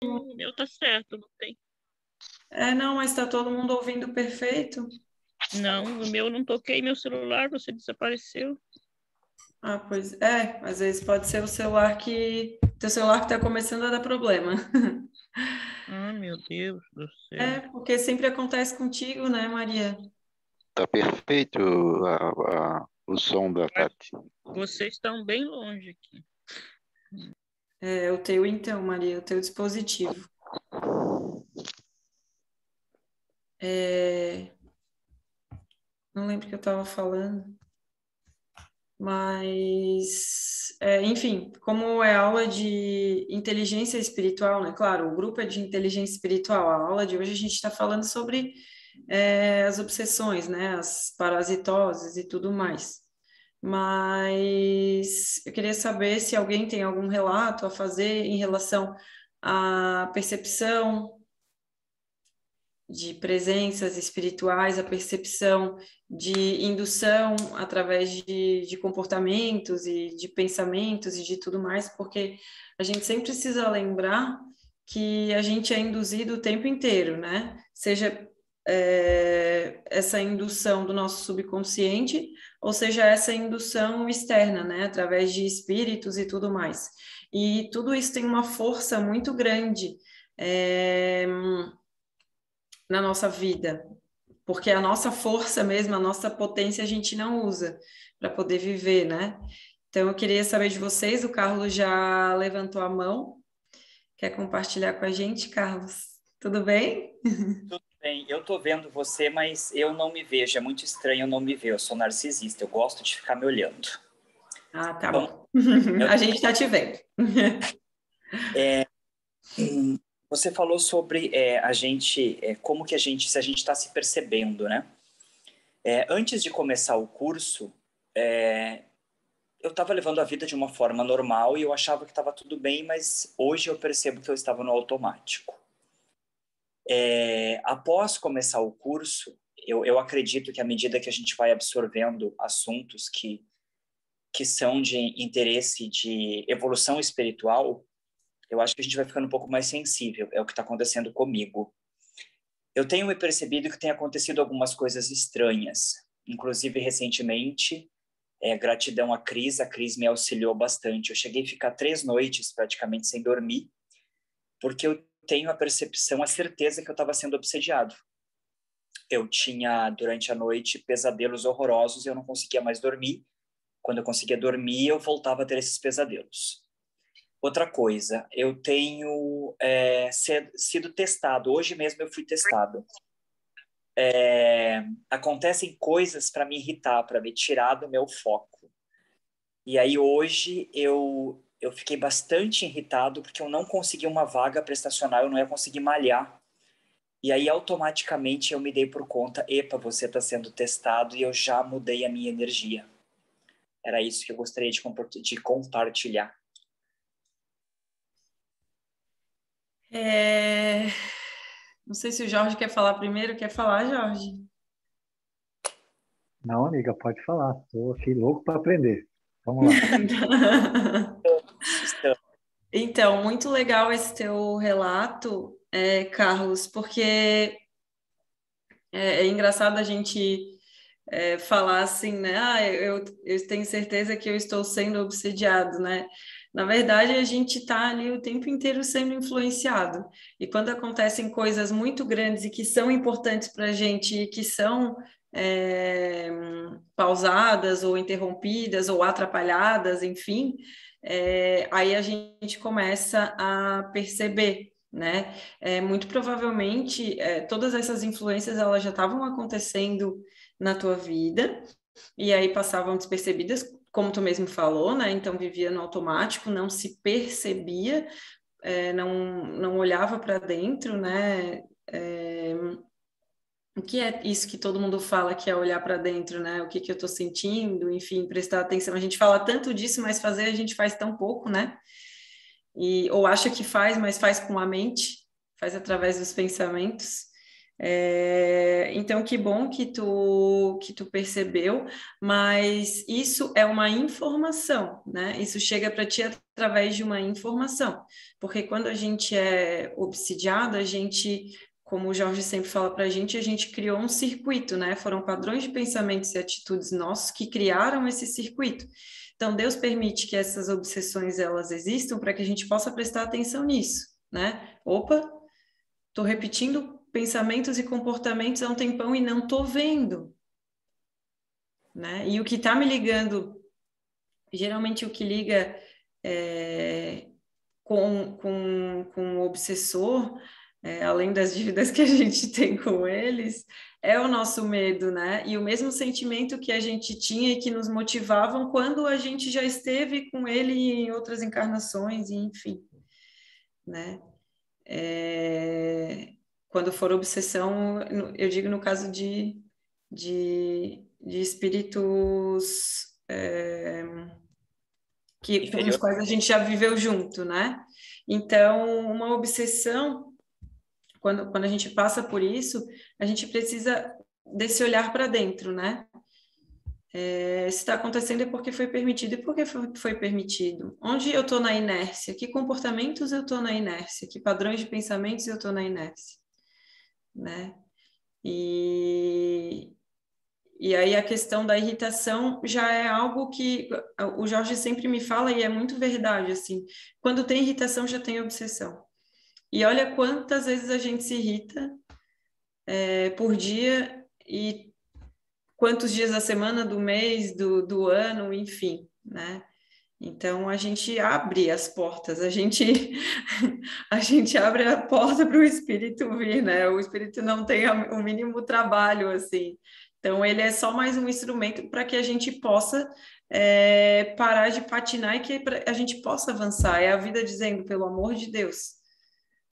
O meu tá certo, não tem. Não, mas está todo mundo ouvindo perfeito. Não, o meu não toquei meu celular, você desapareceu. Ah, pois é, às vezes pode ser o celular teu celular que está começando a dar problema. Ah, meu Deus do céu. É, porque sempre acontece contigo, né, Maria? Tá perfeito o som da Mas Tati. vocês estão bem longe aqui. É o teu então, Maria, o teu dispositivo. É, não lembro o que eu estava falando, mas, enfim, como é aula de inteligência espiritual, né? Claro, o grupo é de inteligência espiritual. A aula de hoje a gente está falando sobre as obsessões, né? As parasitoses e tudo mais. Mas eu queria saber se alguém tem algum relato a fazer em relação à percepção de presenças espirituais, a percepção de indução através de comportamentos e de pensamentos e de tudo mais, porque a gente sempre precisa lembrar que a gente é induzido o tempo inteiro, né? Seja essa indução do nosso subconsciente, ou seja, essa indução externa, né? Através de espíritos e tudo mais. E tudo isso tem uma força muito grande. É, na nossa vida, porque a nossa força mesmo, a nossa potência a gente não usa para poder viver, né? Então eu queria saber de vocês, o Carlos já levantou a mão, quer compartilhar com a gente, Carlos? Tudo bem? Tudo bem, eu tô vendo você, mas eu não me vejo. É muito estranho eu não me ver. Eu sou narcisista, eu gosto de ficar me olhando. Ah, tá Vamos, bom. eu, A gente está te vendo. você falou sobre a gente, como que a gente, se a gente está se percebendo, né? Antes de começar o curso, eu estava levando a vida de uma forma normal e eu achava que estava tudo bem, mas hoje eu percebo que eu estava no automático. Após começar o curso, eu acredito que à medida que a gente vai absorvendo assuntos que são de interesse de evolução espiritual, eu acho que a gente vai ficando um pouco mais sensível. É o que está acontecendo comigo. Eu tenho me percebido que tem acontecido algumas coisas estranhas. Inclusive, recentemente, gratidão à Cris. A Cris me auxiliou bastante. Eu cheguei a ficar 3 noites praticamente sem dormir, porque eu tenho a percepção, a certeza que eu estava sendo obsediado. Eu tinha, durante a noite, pesadelos horrorosos e eu não conseguia mais dormir. Quando eu conseguia dormir, eu voltava a ter esses pesadelos. Outra coisa, eu tenho sido testado. Hoje mesmo eu fui testado. Acontecem coisas para me irritar, para me tirar do meu foco. E aí hoje eu fiquei bastante irritado porque eu não consegui uma vaga para estacionar, eu não ia conseguir malhar. E aí automaticamente eu me dei por conta, epa, você está sendo testado, e eu já mudei a minha energia. Era isso que eu gostaria de compartilhar. Não sei se o Jorge quer falar primeiro. Quer falar, Jorge? Não, amiga, pode falar. Estou aqui louco para aprender. Vamos lá. Então, muito legal esse teu relato, Carlos, porque é engraçado a gente falar assim, né? Eu tenho certeza que eu estou sendo obsediado, né? Na verdade, a gente está ali o tempo inteiro sendo influenciado. E quando acontecem coisas muito grandes e que são importantes para a gente e que são é, pausadas ou interrompidas ou atrapalhadas, enfim, aí a gente começa a perceber. Né? Muito provavelmente todas essas influências elas já estavam acontecendo na tua vida, e aí passavam despercebidas, como tu mesmo falou, né? Então vivia no automático, não se percebia, não olhava para dentro, né? O que é isso que todo mundo fala que é olhar para dentro, né? O que que eu estou sentindo, enfim, prestar atenção. A gente fala tanto disso, mas fazer a gente faz tão pouco, né? Ou acha que faz, mas faz com a mente, faz através dos pensamentos. Então, que bom que tu percebeu, mas isso é uma informação, né? Isso chega para ti através de uma informação, porque quando a gente é obsidiado, a gente, como o Jorge sempre fala para a gente criou um circuito, né? Foram padrões de pensamentos e atitudes nossos que criaram esse circuito. Então, Deus permite que essas obsessões elas existam para que a gente possa prestar atenção nisso, né? Opa, estou repetindo pensamentos e comportamentos há um tempão e não estou vendo, né? E o que está me ligando, geralmente o que liga com o obsessor, além das dívidas que a gente tem com eles, é o nosso medo, né? E o mesmo sentimento que a gente tinha e que nos motivavam quando a gente já esteve com ele em outras encarnações, e enfim, né? Quando for obsessão, eu digo no caso de espíritos com os quais a gente já viveu junto, né? Então, uma obsessão, quando a gente passa por isso, a gente precisa desse olhar para dentro, né? Se está acontecendo é porque foi permitido. E por que foi permitido? Onde eu estou na inércia? Que comportamentos eu estou na inércia? Que padrões de pensamentos eu estou na inércia? Né? E aí a questão da irritação já é algo que o Jorge sempre me fala e é muito verdade, assim. Quando tem irritação, já tem obsessão. E olha quantas vezes a gente se irrita por dia e quantos dias da semana, do mês, do ano, enfim, né? Então a gente abre as portas, a gente abre a porta para o espírito vir, né? O espírito não tem o mínimo trabalho assim. Então ele é só mais um instrumento para que a gente possa parar de patinar e que a gente possa avançar. É a vida dizendo, pelo amor de Deus,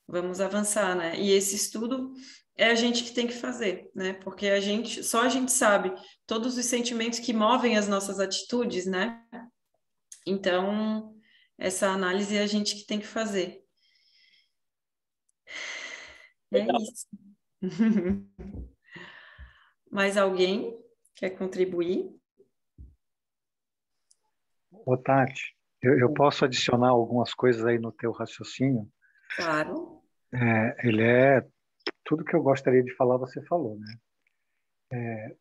vamos avançar, né? E esse estudo é a gente que tem que fazer, né? Porque só a gente sabe todos os sentimentos que movem as nossas atitudes, né? Então, essa análise é a gente que tem que fazer. Legal. É isso. Mais alguém quer contribuir? Ô, Tati, eu posso adicionar algumas coisas aí no teu raciocínio? Claro. Ele é tudo que eu gostaria de falar, você falou, né?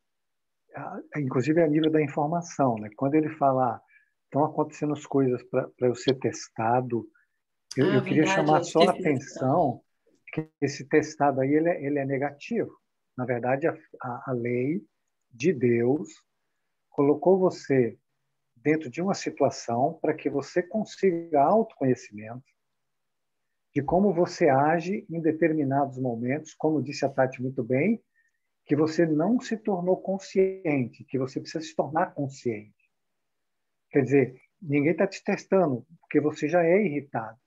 Inclusive a nível da informação, né? Quando ele fala, estão acontecendo as coisas para eu ser testado, eu queria Verdade, chamar só a esqueci desse detalhe. atenção que esse testado aí ele é negativo. Na verdade, a lei de Deus colocou você dentro de uma situação para que você consiga autoconhecimento de como você age em determinados momentos, como disse a Tati muito bem, que você não se tornou consciente, que você precisa se tornar consciente. Quer dizer, ninguém está te testando, porque você já é irritado.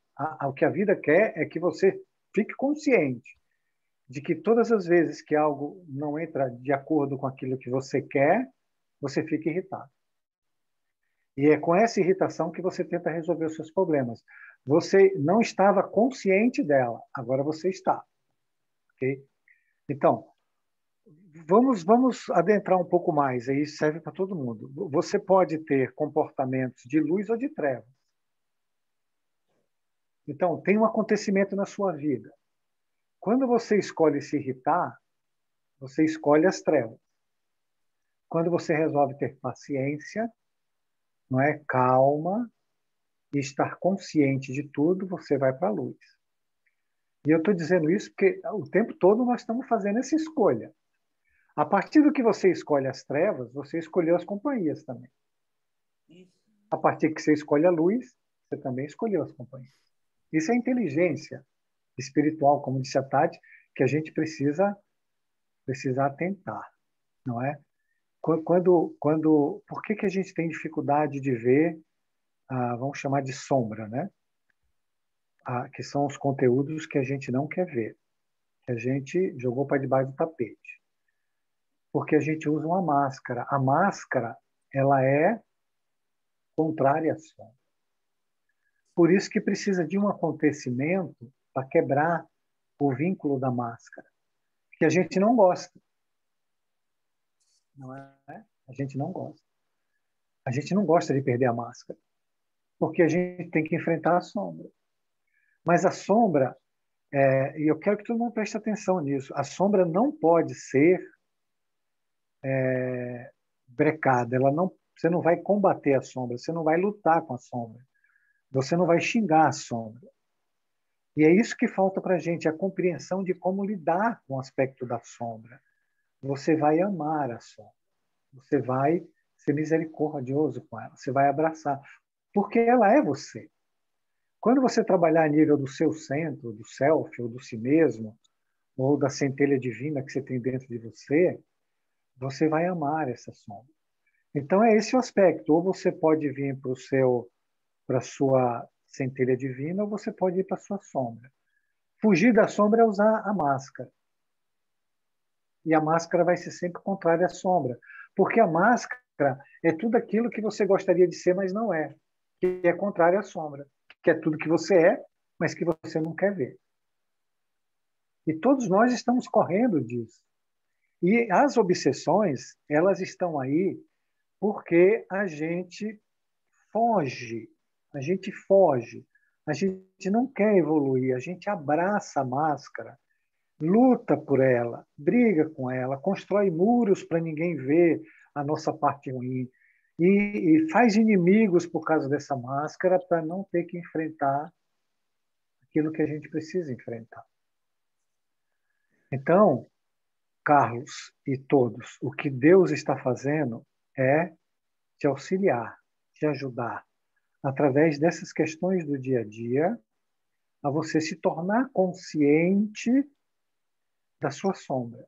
O que a vida quer é que você fique consciente de que todas as vezes que algo não entra de acordo com aquilo que você quer, você fica irritado. E é com essa irritação que você tenta resolver os seus problemas. Você não estava consciente dela, agora você está. Okay? Então, vamos adentrar um pouco mais, aí serve para todo mundo. Você pode ter comportamentos de luz ou de trevas. Então, tem um acontecimento na sua vida. Quando você escolhe se irritar, você escolhe as trevas. Quando você resolve ter paciência, não é, calma e estar consciente de tudo, você vai para a luz. E eu estou dizendo isso porque o tempo todo nós estamos fazendo essa escolha. A partir do que você escolhe as trevas, você escolheu as companhias também. A partir que você escolhe a luz, você também escolheu as companhias. Isso é inteligência espiritual, como disse a Tati, que a gente precisa atentar, não é? Por que a gente tem dificuldade de ver, vamos chamar de sombra, né? Que são os conteúdos que a gente não quer ver, que a gente jogou para debaixo do tapete. Porque a gente usa uma máscara. A máscara, ela é contrária à sombra. Por isso que precisa de um acontecimento para quebrar o vínculo da máscara. que a gente não gosta. Não é? A gente não gosta. A gente não gosta de perder a máscara, porque a gente tem que enfrentar a sombra. Mas a sombra, e eu quero que todo mundo preste atenção nisso, a sombra não pode ser brecada. Você não vai combater a sombra, você não vai lutar com a sombra, você não vai xingar a sombra. E é isso que falta para a gente, a compreensão de como lidar com o aspecto da sombra. Você vai amar a sombra, você vai ser misericordioso com ela, você vai abraçar, porque ela é você. Quando você trabalhar a nível do seu centro, do self, ou do si mesmo, ou da centelha divina que você tem dentro de você, você vai amar essa sombra. Então é esse o aspecto. Ou você pode vir para a sua centelha divina, ou você pode ir para a sua sombra. Fugir da sombra é usar a máscara. E a máscara vai ser sempre contrária à sombra. Porque a máscara é tudo aquilo que você gostaria de ser, mas não é. Que é contrário à sombra. Que é tudo que você é, mas que você não quer ver. E todos nós estamos correndo disso. E as obsessões, elas estão aí porque a gente foge. A gente foge. A gente não quer evoluir. A gente abraça a máscara, luta por ela, briga com ela, constrói muros para ninguém ver a nossa parte ruim. E faz inimigos por causa dessa máscara para não ter que enfrentar aquilo que a gente precisa enfrentar. Então, Carlos e todos, o que Deus está fazendo é te auxiliar, te ajudar, através dessas questões do dia a dia, a você se tornar consciente da sua sombra.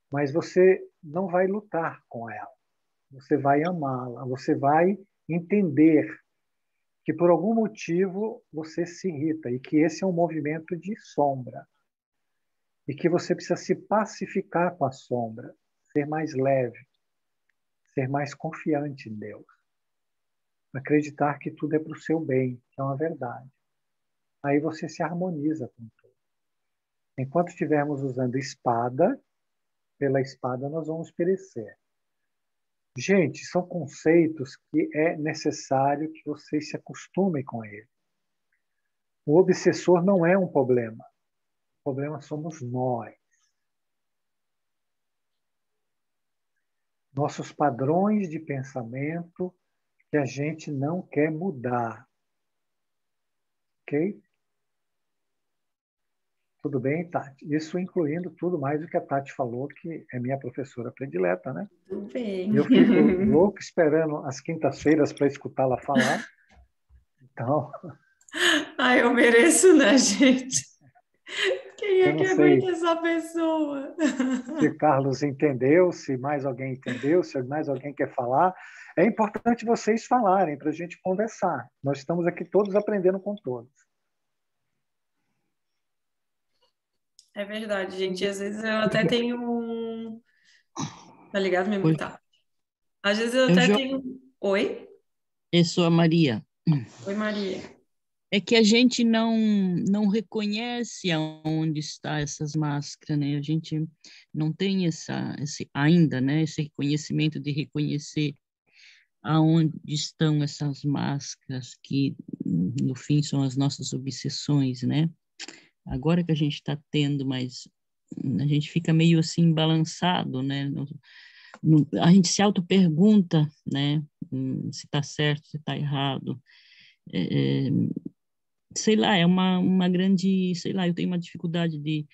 Mas você não vai lutar com ela. Você vai amá-la, você vai entender que por algum motivo você se irrita e que esse é um movimento de sombra. E que você precisa se pacificar com a sombra, ser mais leve, ser mais confiante em Deus. Acreditar que tudo é para o seu bem, que é uma verdade. Aí você se harmoniza com tudo. Enquanto estivermos usando espada, pela espada nós vamos perecer. Gente, são conceitos que é necessário que vocês se acostumem com ele. O obsessor não é um problema. O problema somos nós. Nossos padrões de pensamento que a gente não quer mudar. Ok? Tudo bem, Tati? Isso incluindo tudo mais do que a Tati falou, que é minha professora predileta, né? Tudo bem. Eu fico louco esperando as quintas-feiras para escutá-la falar. Então, Ai, eu mereço, né, gente? Quem eu é não que sei aguenta essa pessoa? se Carlos entendeu, se mais alguém entendeu, se mais alguém quer falar. É importante vocês falarem para a gente conversar. Nós estamos aqui todos aprendendo com todos. É verdade, gente. Às vezes eu até tenho um... Tá ligado, meu Oi, amigo? Tá. Às vezes eu eu até já tenho... Oi? sou a Maria. Oi, Maria. É que a gente não reconhece aonde está essas máscaras, né? A gente não tem esse ainda, né? Esse reconhecimento de reconhecer aonde estão essas máscaras que, no fim, são as nossas obsessões, né? Agora que a gente está tendo, mas a gente fica meio assim balançado, né? A gente se auto-pergunta, né? Se está certo, se está errado. É, sei lá, é uma grande, sei lá, eu tenho uma dificuldade de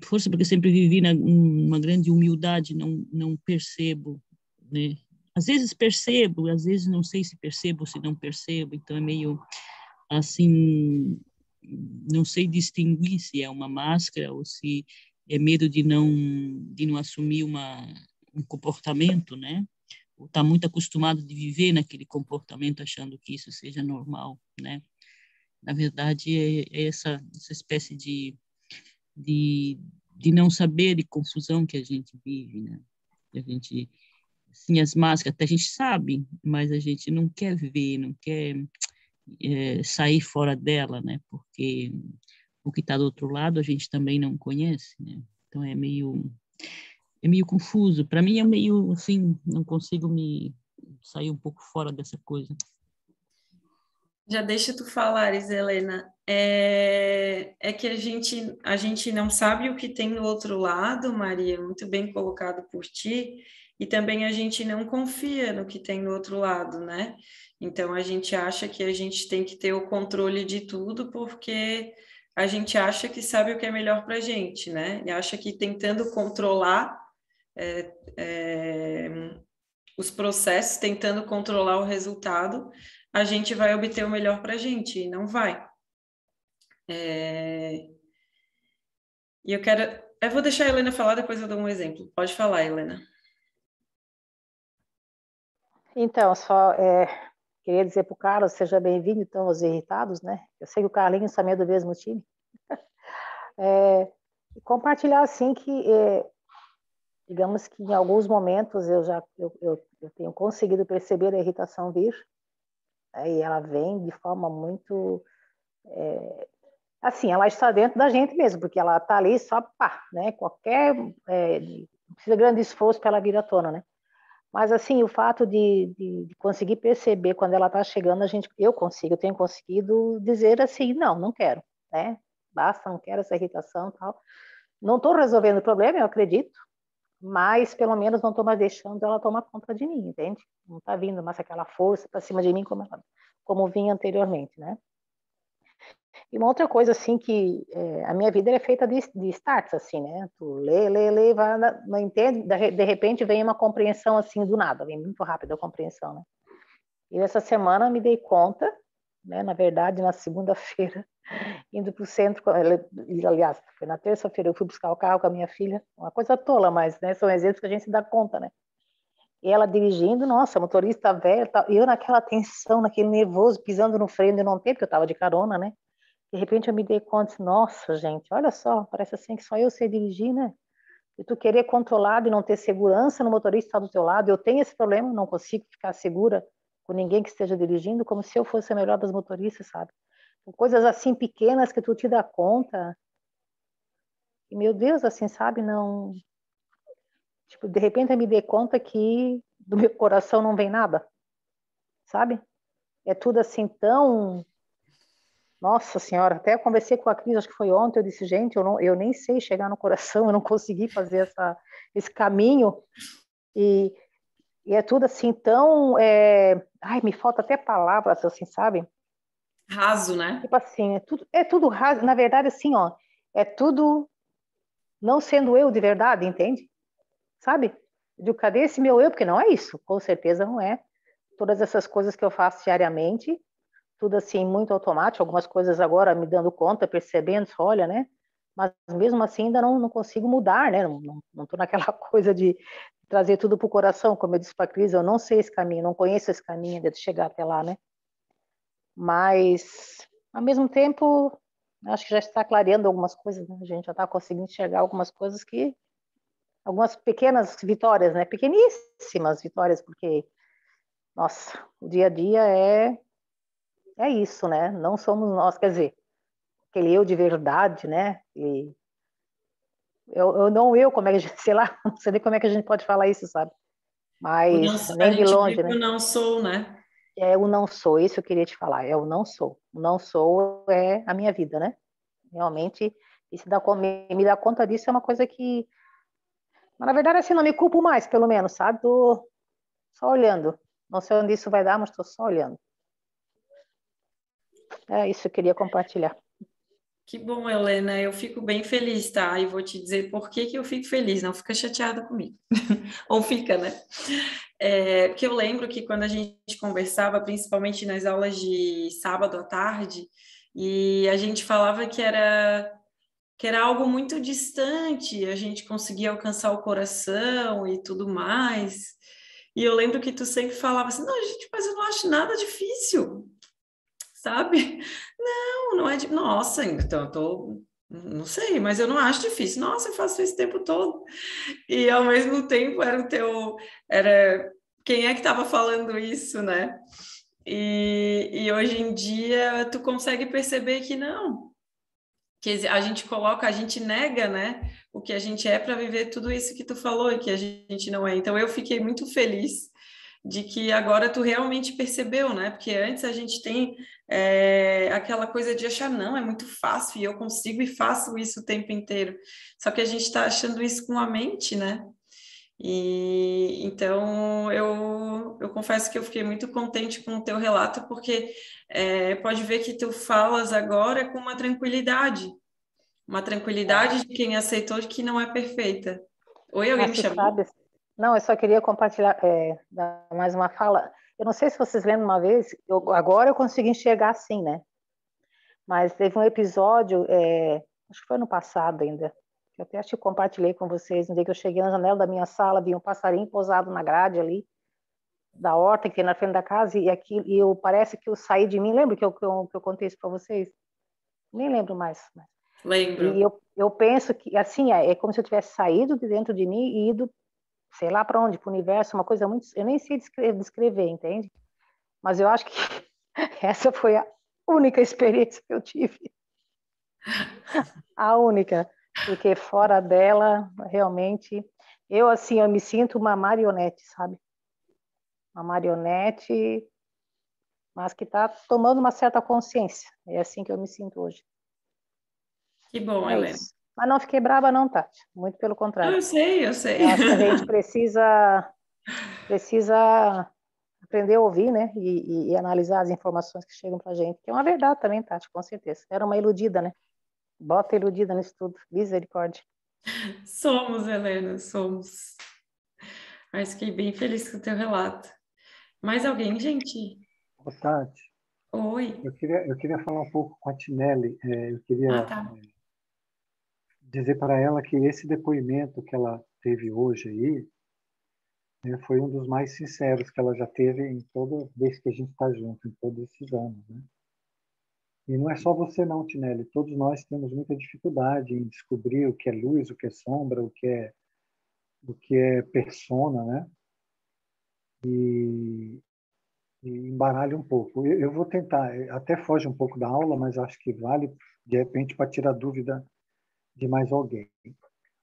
força, porque eu sempre vivi uma grande humildade, não percebo, né? Às vezes percebo, às vezes não sei se percebo ou se não percebo, então é meio assim, não sei distinguir se é uma máscara ou se é medo de não assumir um comportamento, né? Ou está muito acostumado de viver naquele comportamento achando que isso seja normal, né? Na verdade, é essa espécie de não saber, de confusão que a gente vive, né? A gente, assim, as máscaras, até a gente sabe, mas a gente não quer ver, não quer sair fora dela, né? Porque o que está do outro lado a gente também não conhece, né? Então é meio confuso. Para mim é meio assim, não consigo me sair um pouco fora dessa coisa. Já deixa tu falares, Helena. É que a gente não sabe o que tem no outro lado, Maria, muito bem colocado por ti, e também a gente não confia no que tem no outro lado, né? Então a gente acha que a gente tem que ter o controle de tudo porque a gente acha que sabe o que é melhor para a gente, né? E acha que tentando controlar os processos, tentando controlar o resultado, a gente vai obter o melhor para a gente, e não vai. E eu vou deixar a Helena falar, depois eu dou um exemplo. Pode falar, Helena. Então, queria dizer para o Carlos, seja bem-vindo, então, aos Irritados, né? Eu sei que o Carlinhos também é do mesmo time. Compartilhar, assim, que, digamos que em alguns momentos eu tenho conseguido perceber a irritação vir, e ela vem de forma muito... assim, ela está dentro da gente mesmo, porque ela está ali só, pá, né? Não precisa de grande esforço para ela vir à tona, né? Mas, assim, o fato de conseguir perceber quando ela está chegando, eu tenho conseguido dizer assim, não quero, né? Basta, não quero essa irritação e tal. Não estou resolvendo o problema, eu acredito, mas pelo menos não estou mais deixando ela tomar conta de mim, entende? Não está vindo mais aquela força para cima de mim como vinha anteriormente, né? E uma outra coisa, assim, que a minha vida é feita de starts, assim, né? Tu lê, vai, não entende, de repente vem uma compreensão, assim, do nada, vem muito rápido a compreensão, né? E essa semana me dei conta, né? Na verdade, na segunda-feira, indo para o centro, aliás, foi na terça-feira, eu fui buscar o carro com a minha filha, uma coisa tola, mas, né, são exemplos que a gente se dá conta, né? E ela dirigindo, nossa, motorista velho, e eu naquela tensão, naquele nervoso, pisando no freio, eu não tenho, porque eu estava de carona, né? De repente eu me dei conta, nossa, gente, olha só, parece assim que só eu sei dirigir, né? E tu querer controlado e não ter segurança no motorista que está do teu lado, eu tenho esse problema, não consigo ficar segura com ninguém que esteja dirigindo, como se eu fosse a melhor das motoristas, sabe? Coisas assim pequenas que tu te dá conta, e meu Deus, assim, sabe, não... Tipo, de repente eu me dei conta que do meu coração não vem nada, sabe? É tudo assim tão... Nossa Senhora, até eu conversei com a Cris, acho que foi ontem, eu disse, gente, eu nem sei chegar no coração, eu não consegui fazer esse caminho, e é tudo assim tão... Ai, me falta até palavras, assim, sabe? Raso, né? Tipo assim, é tudo raso, na verdade, assim, ó, é tudo não sendo eu de verdade, entende? Sabe? Cadê esse meu eu? Porque não é isso, com certeza não é. Todas essas coisas que eu faço diariamente, tudo assim, muito automático, algumas coisas agora me dando conta, percebendo, olha, né? Mas mesmo assim ainda não consigo mudar, né? Não tô naquela coisa de trazer tudo para o coração, como eu disse para a Cris, eu não sei esse caminho, não conheço esse caminho de chegar até lá, né? Mas, ao mesmo tempo, acho que já está clareando algumas coisas, né? A gente já está conseguindo enxergar algumas coisas algumas pequenas vitórias, né? Pequeníssimas vitórias, porque, nossa, o dia a dia é isso, né? Não somos nós, quer dizer, aquele eu de verdade, né? Como é que a gente, sei lá, não sei nem como é que a gente pode falar isso, sabe? Mas A nem de gente longe, vive né? o não sou, né? É o não sou, isso eu queria te falar, é o não sou. O não sou é a minha vida, né? Realmente, me dar conta disso é uma coisa que... Mas, na verdade, assim, não me culpo mais, pelo menos, sabe? Tô só olhando. Não sei onde isso vai dar, mas estou só olhando. É isso que eu queria compartilhar. Que bom, Helena. Eu fico bem feliz, tá? E vou te dizer por que eu fico feliz. Não fica chateada comigo. Ou fica, né? Porque eu lembro que quando a gente conversava, principalmente nas aulas de sábado à tarde, e a gente falava que era algo muito distante, a gente conseguia alcançar o coração e tudo mais. E eu lembro que tu sempre falava assim, não, gente, mas eu não acho nada difícil, sabe? Não é de... Nossa, então eu tô... Não sei, mas eu não acho difícil. Nossa, eu faço isso o tempo todo. E ao mesmo tempo era o teu... Era... Quem é que estava falando isso, né? E hoje em dia tu consegue perceber que não, que a gente coloca, a gente nega, né, o que a gente é para viver tudo isso que tu falou e que a gente não é. Então eu fiquei muito feliz de que agora tu realmente percebeu, né? Porque antes a gente tem aquela coisa de achar, não, é muito fácil e eu consigo e faço isso o tempo inteiro. Só que a gente está achando isso com a mente, né? E então eu confesso que eu fiquei muito contente com o teu relato, porque pode ver que tu falas agora com uma tranquilidade de quem aceitou que não é perfeita. Oi, alguém Mas me você chamou? sabe, não, eu só queria compartilhar, dar mais uma fala. Eu não sei se vocês lembram uma vez, agora eu consigo enxergar assim, né? Mas teve um episódio, acho que foi no passado ainda, que eu até acho que compartilhei com vocês, no dia que eu cheguei na janela da minha sala, vi um passarinho pousado na grade ali, da horta que tem na frente da casa, parece que eu saí de mim, lembra que eu contei isso para vocês? Nem lembro mais. Lembro. E eu penso que, assim, é como se eu tivesse saído de dentro de mim e ido, sei lá para onde, para o universo, uma coisa muito... Eu nem sei descrever, entende? Mas eu acho que essa foi a única experiência que eu tive. A única. Porque fora dela, realmente, assim, eu me sinto uma marionete, sabe? Uma marionete, mas que está tomando uma certa consciência. É assim que eu me sinto hoje. Que bom, É Helena. isso. Mas não fiquei brava não, Tati. Muito pelo Não, contrário. eu sei, eu sei. Eu acho que a gente precisa aprender a ouvir, né? E analisar as informações que chegam pra gente. Que é uma verdade também, Tati, com certeza. Era uma iludida, né? Bota iludida nisso tudo. Misericórdia. Somos, Helena, somos. Mas fiquei bem feliz com o teu relato. Mais alguém, gente? Ô, Tati, Oi. eu queria falar um pouco com a Tinelli. Eu Ah, queria tá. dizer para ela que esse depoimento que ela teve hoje aí, né, foi um dos mais sinceros que ela já teve em toda vez que a gente está junto, em todos esses anos, né? E não é só você não, Tinelli. Todos nós temos muita dificuldade em descobrir o que é luz, o que é sombra, o que é persona, né? E, e embaralha um pouco. Eu vou tentar, até foge um pouco da aula, mas acho que vale, de repente, para tirar dúvida de mais alguém.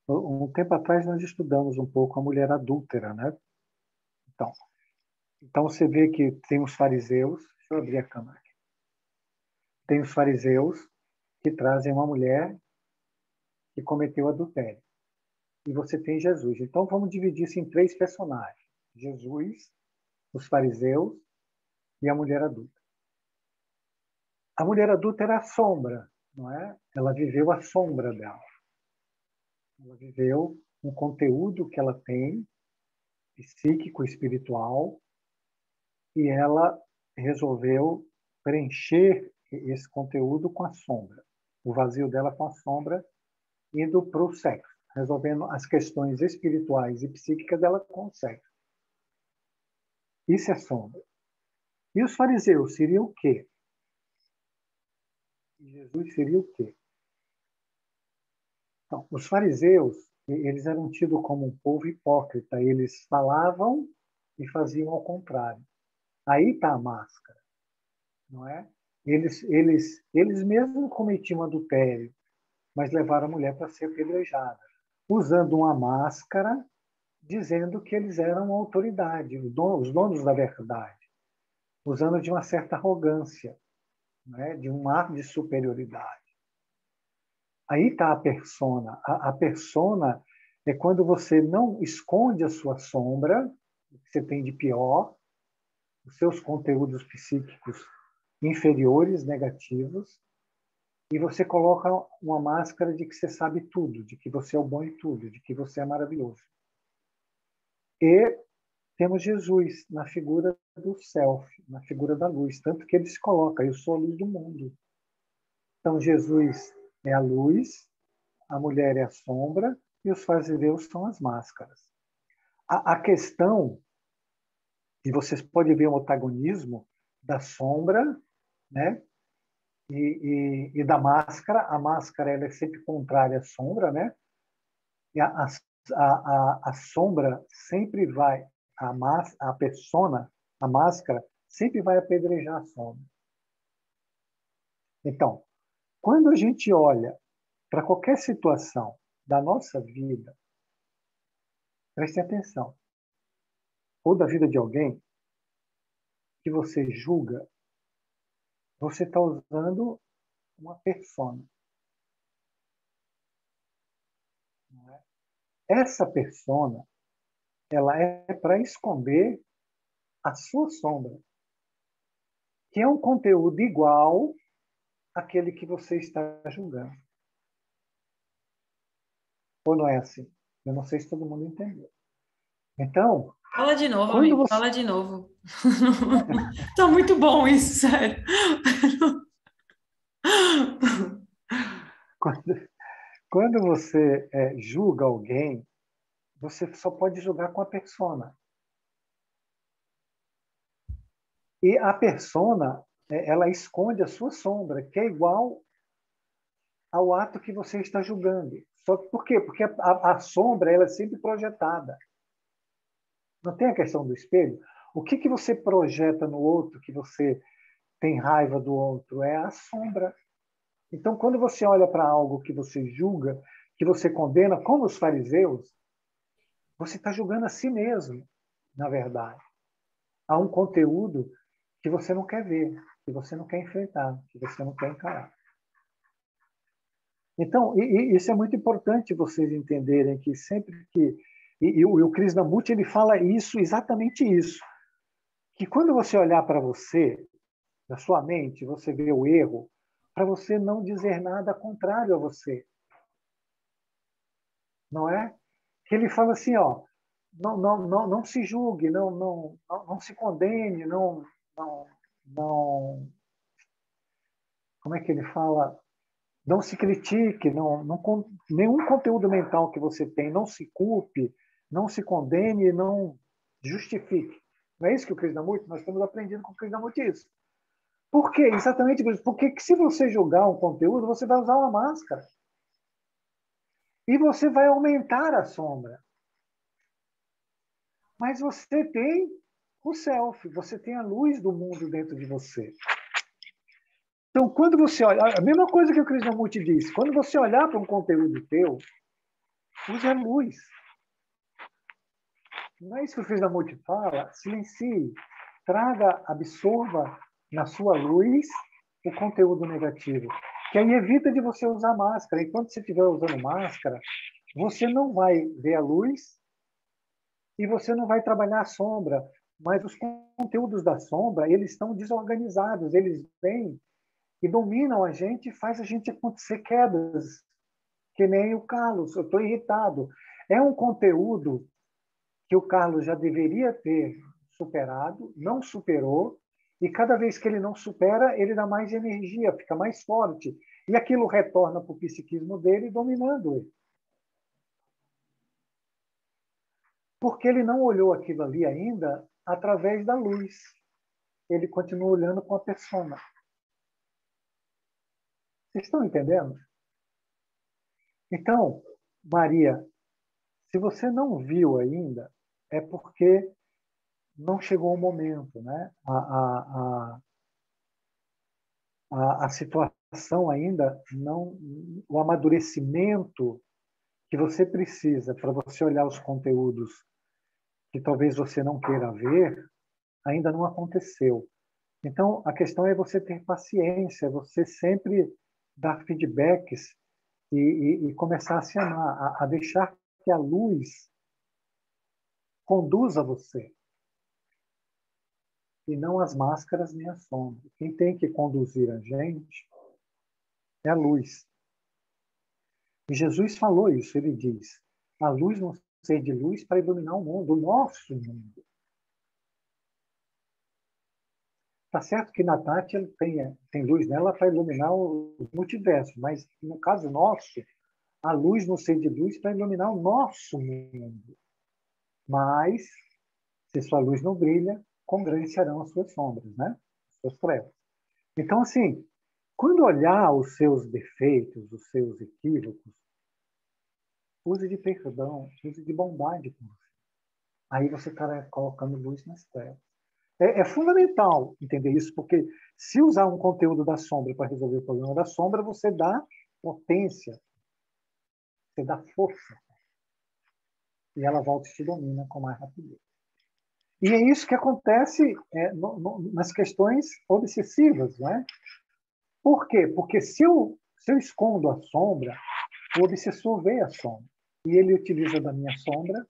Um tempo atrás nós estudamos um pouco a mulher adúltera, né? Então você vê que tem os fariseus, deixa eu abrir a câmera aqui. Tem os fariseus que trazem uma mulher que cometeu adultério. E você tem Jesus. Então vamos dividir isso em três personagens: Jesus, os fariseus e a mulher adulta. A mulher adulta era a sombra, não é? Ela viveu a sombra dela. Ela viveu um conteúdo que ela tem, psíquico, espiritual, e ela resolveu preencher esse conteúdo com a sombra, o vazio dela com a sombra, indo para o sexo, resolvendo as questões espirituais e psíquicas dela com o sexo. Isso é sombra. E os fariseus seriam o quê? E Jesus seria o quê? Então, os fariseus, eles eram tidos como um povo hipócrita. Eles falavam e faziam ao contrário. Aí está a máscara, não é? Eles mesmos cometiam adultério, mas levaram a mulher para ser apedrejada, usando uma máscara, dizendo que eles eram autoridade, os donos da verdade, usando de uma certa arrogância, né? De um ar de superioridade. Aí está a persona. A persona é quando você não esconde a sua sombra, o que você tem de pior, os seus conteúdos psíquicos inferiores, negativos, e você coloca uma máscara de que você sabe tudo, de que você é o bom em tudo, de que você é maravilhoso. E temos Jesus na figura do self, na figura da luz, tanto que ele se coloca: eu sou a luz do mundo. Então Jesus é a luz, a mulher é a sombra e os fariseus são as máscaras. A questão, e vocês podem ver o antagonismo da sombra, né? E da máscara. A máscara ela é sempre contrária à sombra, né? E a sombra sempre vai, a persona, a máscara, sempre vai apedrejar a sombra. Então, quando a gente olha para qualquer situação da nossa vida, prestem atenção, ou da vida de alguém que você julga, você está usando uma persona. Não é? Essa persona, ela é para esconder a sua sombra, que é um conteúdo igual àquele que você está julgando. Ou não é assim? Eu não sei se todo mundo entendeu. Então, Fala de novo, quando amigo. você... Fala de novo. Tá muito bom isso, sério. Quando você julga alguém, você só pode julgar com a persona. E a persona, ela esconde a sua sombra, que é igual ao ato que você está julgando. Só que por quê? Porque a sombra ela é sempre projetada. Não tem a questão do espelho? O que você projeta no outro, que você tem raiva do outro? É a sombra. Então, quando você olha para algo que você julga, que você condena, como os fariseus, você está julgando a si mesmo, na verdade. Há um conteúdo que você não quer ver, que você não quer enfrentar, que você não quer encarar. Então, isso é muito importante vocês entenderem que sempre que... E o Krishnamurti ele fala isso, exatamente isso. Que quando você olhar para você, na sua mente, você vê o erro, para você não dizer nada contrário a você. Não é? Que ele fala assim, ó, não se julgue, não se condene, não, como é que ele fala? Não se critique, nenhum conteúdo mental que você tem, não se culpe, não se condene, não justifique. Não é isso que o Krishnamurti, nós estamos aprendendo com o Krishnamurti isso. Por quê? Exatamente por isso. Porque se você julgar um conteúdo, você vai usar uma máscara. E você vai aumentar a sombra. Mas você tem o self, você tem a luz do mundo dentro de você. Então, quando você olha, a mesma coisa que o Krishnamurti disse, quando você olhar para um conteúdo teu, use a luz. Não é isso que o Krishnamurti fala? Silencie, traga, absorva na sua luz o conteúdo negativo. Que aí evita de você usar máscara. E quando você estiver usando máscara, você não vai ver a luz e você não vai trabalhar a sombra. Mas os conteúdos da sombra, eles estão desorganizados, eles vêm e dominam a gente e faz a gente acontecer quedas, que nem o Carlos. Eu estou irritado. É um conteúdo que o Carlos já deveria ter superado, não superou, e cada vez que ele não supera, ele dá mais energia, fica mais forte. E aquilo retorna para o psiquismo dele, dominando ele. Porque ele não olhou aquilo ali ainda através da luz. Ele continua olhando com a persona. Vocês estão entendendo? Então, Maria, se você não viu ainda, é porque não chegou o momento, né? A situação ainda não... O amadurecimento que você precisa para você olhar os conteúdos que talvez você não queira ver, ainda não aconteceu. Então, a questão é você ter paciência, você sempre dar feedbacks e começar a se amar, a deixar que a luz conduza você. E não as máscaras nem a sombra. Quem tem que conduzir a gente é a luz. E Jesus falou isso, ele diz, a luz não ser de luz para iluminar o mundo, o nosso mundo. Tá certo que na Tati tem luz nela para iluminar o multiverso, mas no caso nosso, a luz não ser de luz para iluminar o nosso mundo. Mas, se sua luz não brilha, quão grandes serão as suas sombras, né? As suas trevas. Então, assim, quando olhar os seus defeitos, os seus equívocos, use de perdão, use de bondade com você. Aí você está colocando luz nas trevas. É fundamental entender isso, porque se usar um conteúdo da sombra para resolver o problema da sombra, você dá potência Você dá força. E ela volta e te domina com mais rapidez. E é isso que acontece nas questões obsessivas, não é? Por quê? Porque se eu escondo a sombra, o obsessor vê a sombra. E ele utiliza da minha sombra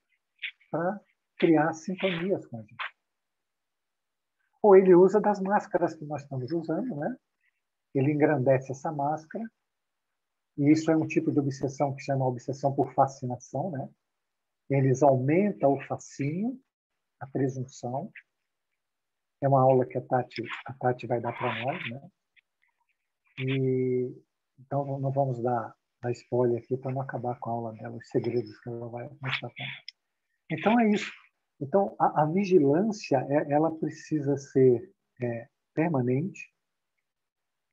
para criar sintonias com a gente. Ou ele usa das máscaras que nós estamos usando, né? Ele engrandece essa máscara. E isso é um tipo de obsessão que chama obsessão por fascinação, né? Eles aumentam o fascínio, a presunção. É uma aula que a Tati vai dar para nós, né? E então não vamos dar spoiler aqui para não acabar com a aula dela, os segredos que ela vai mostrar para nós. Então é isso. Então a vigilância ela precisa ser permanente,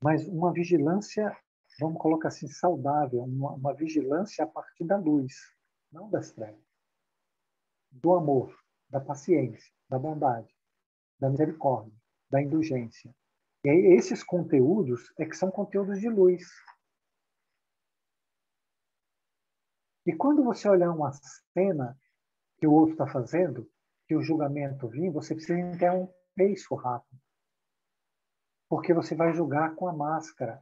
mas uma vigilância, vamos colocar assim, saudável, uma vigilância a partir da luz, não das trevas, do amor, da paciência, da bondade, da misericórdia, da indulgência. E aí, esses conteúdos que são conteúdos de luz. E quando você olhar uma cena que o outro está fazendo, que o julgamento vir, você precisa interromper isso rápido. Porque você vai julgar com a máscara,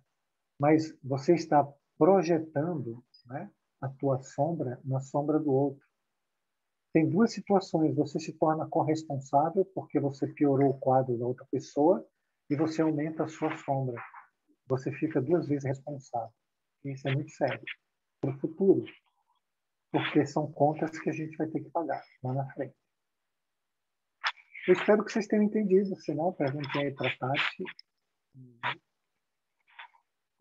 mas você está projetando, né, a tua sombra na sombra do outro. Tem duas situações. Você se torna corresponsável porque você piorou o quadro da outra pessoa e você aumenta a sua sombra. Você fica 2 vezes responsável. E isso é muito sério para o futuro, porque são contas que a gente vai ter que pagar lá na frente. Eu espero que vocês tenham entendido. Se não, perguntem aí para a Tati.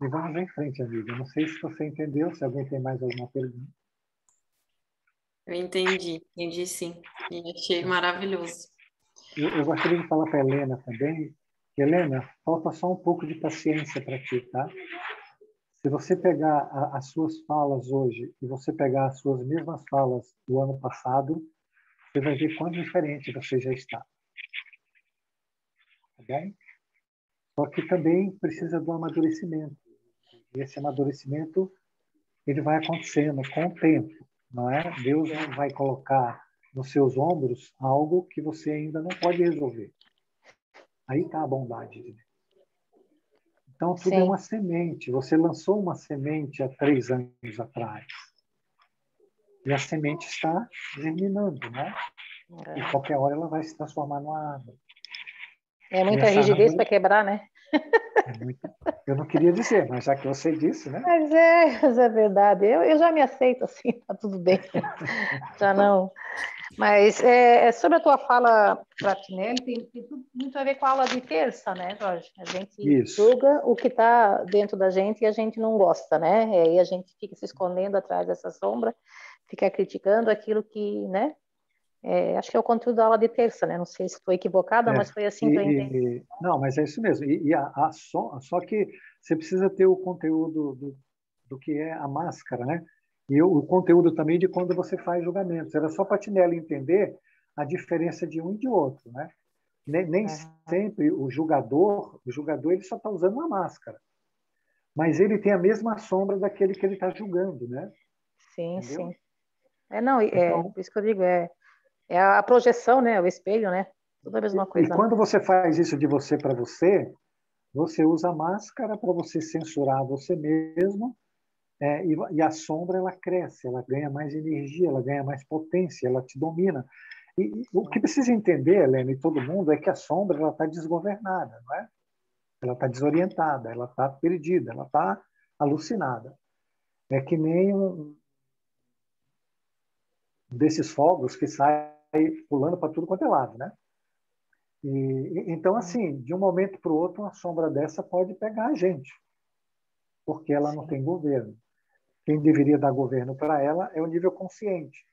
E vamos em frente, amiga. Não sei se você entendeu, se alguém tem mais alguma pergunta. Eu entendi sim. E achei maravilhoso. Eu gostaria de falar para a Helena também. Helena, falta só um pouco de paciência para ti, tá? Se você pegar as suas falas hoje e você pegar as suas mesmas falas do ano passado, você vai ver quão diferente você já está. Tá bem? Só que também precisa do amadurecimento. E esse amadurecimento ele vai acontecendo com o tempo, não é? Deus não vai colocar nos seus ombros algo que você ainda não pode resolver. Aí está a bondade de Deus. Então, tudo é uma semente. Você lançou uma semente há 3 anos atrás. E a semente está germinando, né? E qualquer hora ela vai se transformar numa árvore. É muita rigidez para quebrar, né? Eu não queria dizer, mas já que você disse, né? Mas é verdade. Eu já me aceito assim, tá tudo bem. Já não. Mas sobre a tua fala, Pratinelli, tem tudo muito a ver com a aula de terça, né, Jorge? A gente julga o que está dentro da gente e a gente não gosta, né? E aí a gente fica se escondendo atrás dessa sombra, fica criticando aquilo que, né? Acho que é o conteúdo da aula de terça, né? Não sei se estou equivocada, mas foi assim que eu entendi. Não, mas é isso mesmo. Só que você precisa ter o conteúdo do que é a máscara, né? E o conteúdo também de quando você faz julgamentos. Era só para a Tinelli entender a diferença de um e de outro, né? Nem sempre o julgador ele só está usando uma máscara. Mas ele tem a mesma sombra daquele que ele está julgando, né? Sim, entendeu? sim. Então, por isso que eu digo, é a projeção, né? O espelho, né? Tudo a mesma coisa. E quando você faz isso de você para você, você usa a máscara para você censurar você mesmo, e a sombra ela cresce, ela ganha mais energia, ela ganha mais potência, ela te domina. E o que precisa entender, Helena, e todo mundo, é que a sombra ela está desgovernada, não é? Ela está desorientada, ela está perdida, ela está alucinada. É que nem um desses fogos que sai pulando para tudo quanto é lado, né? Então, assim, de um momento para o outro, uma sombra dessa pode pegar a gente, porque ela não tem governo. Quem deveria dar governo para ela é o nível consciente,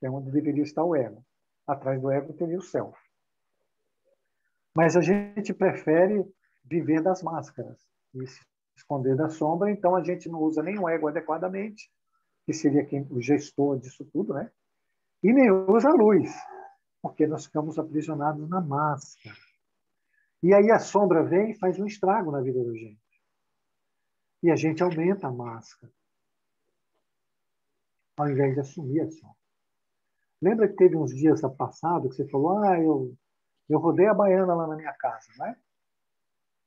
que é onde deveria estar o ego. Atrás do ego teria o self. Mas a gente prefere viver das máscaras e se esconder da sombra, então a gente não usa nem o ego adequadamente, que seria o gestor disso tudo, né? E nem usa a luz, porque nós ficamos aprisionados na máscara. E aí a sombra vem e faz um estrago na vida da gente. E a gente aumenta a máscara. ao invés de assumir a sombra. Lembra que teve uns dias passados que você falou, eu rodei a baiana lá na minha casa, né?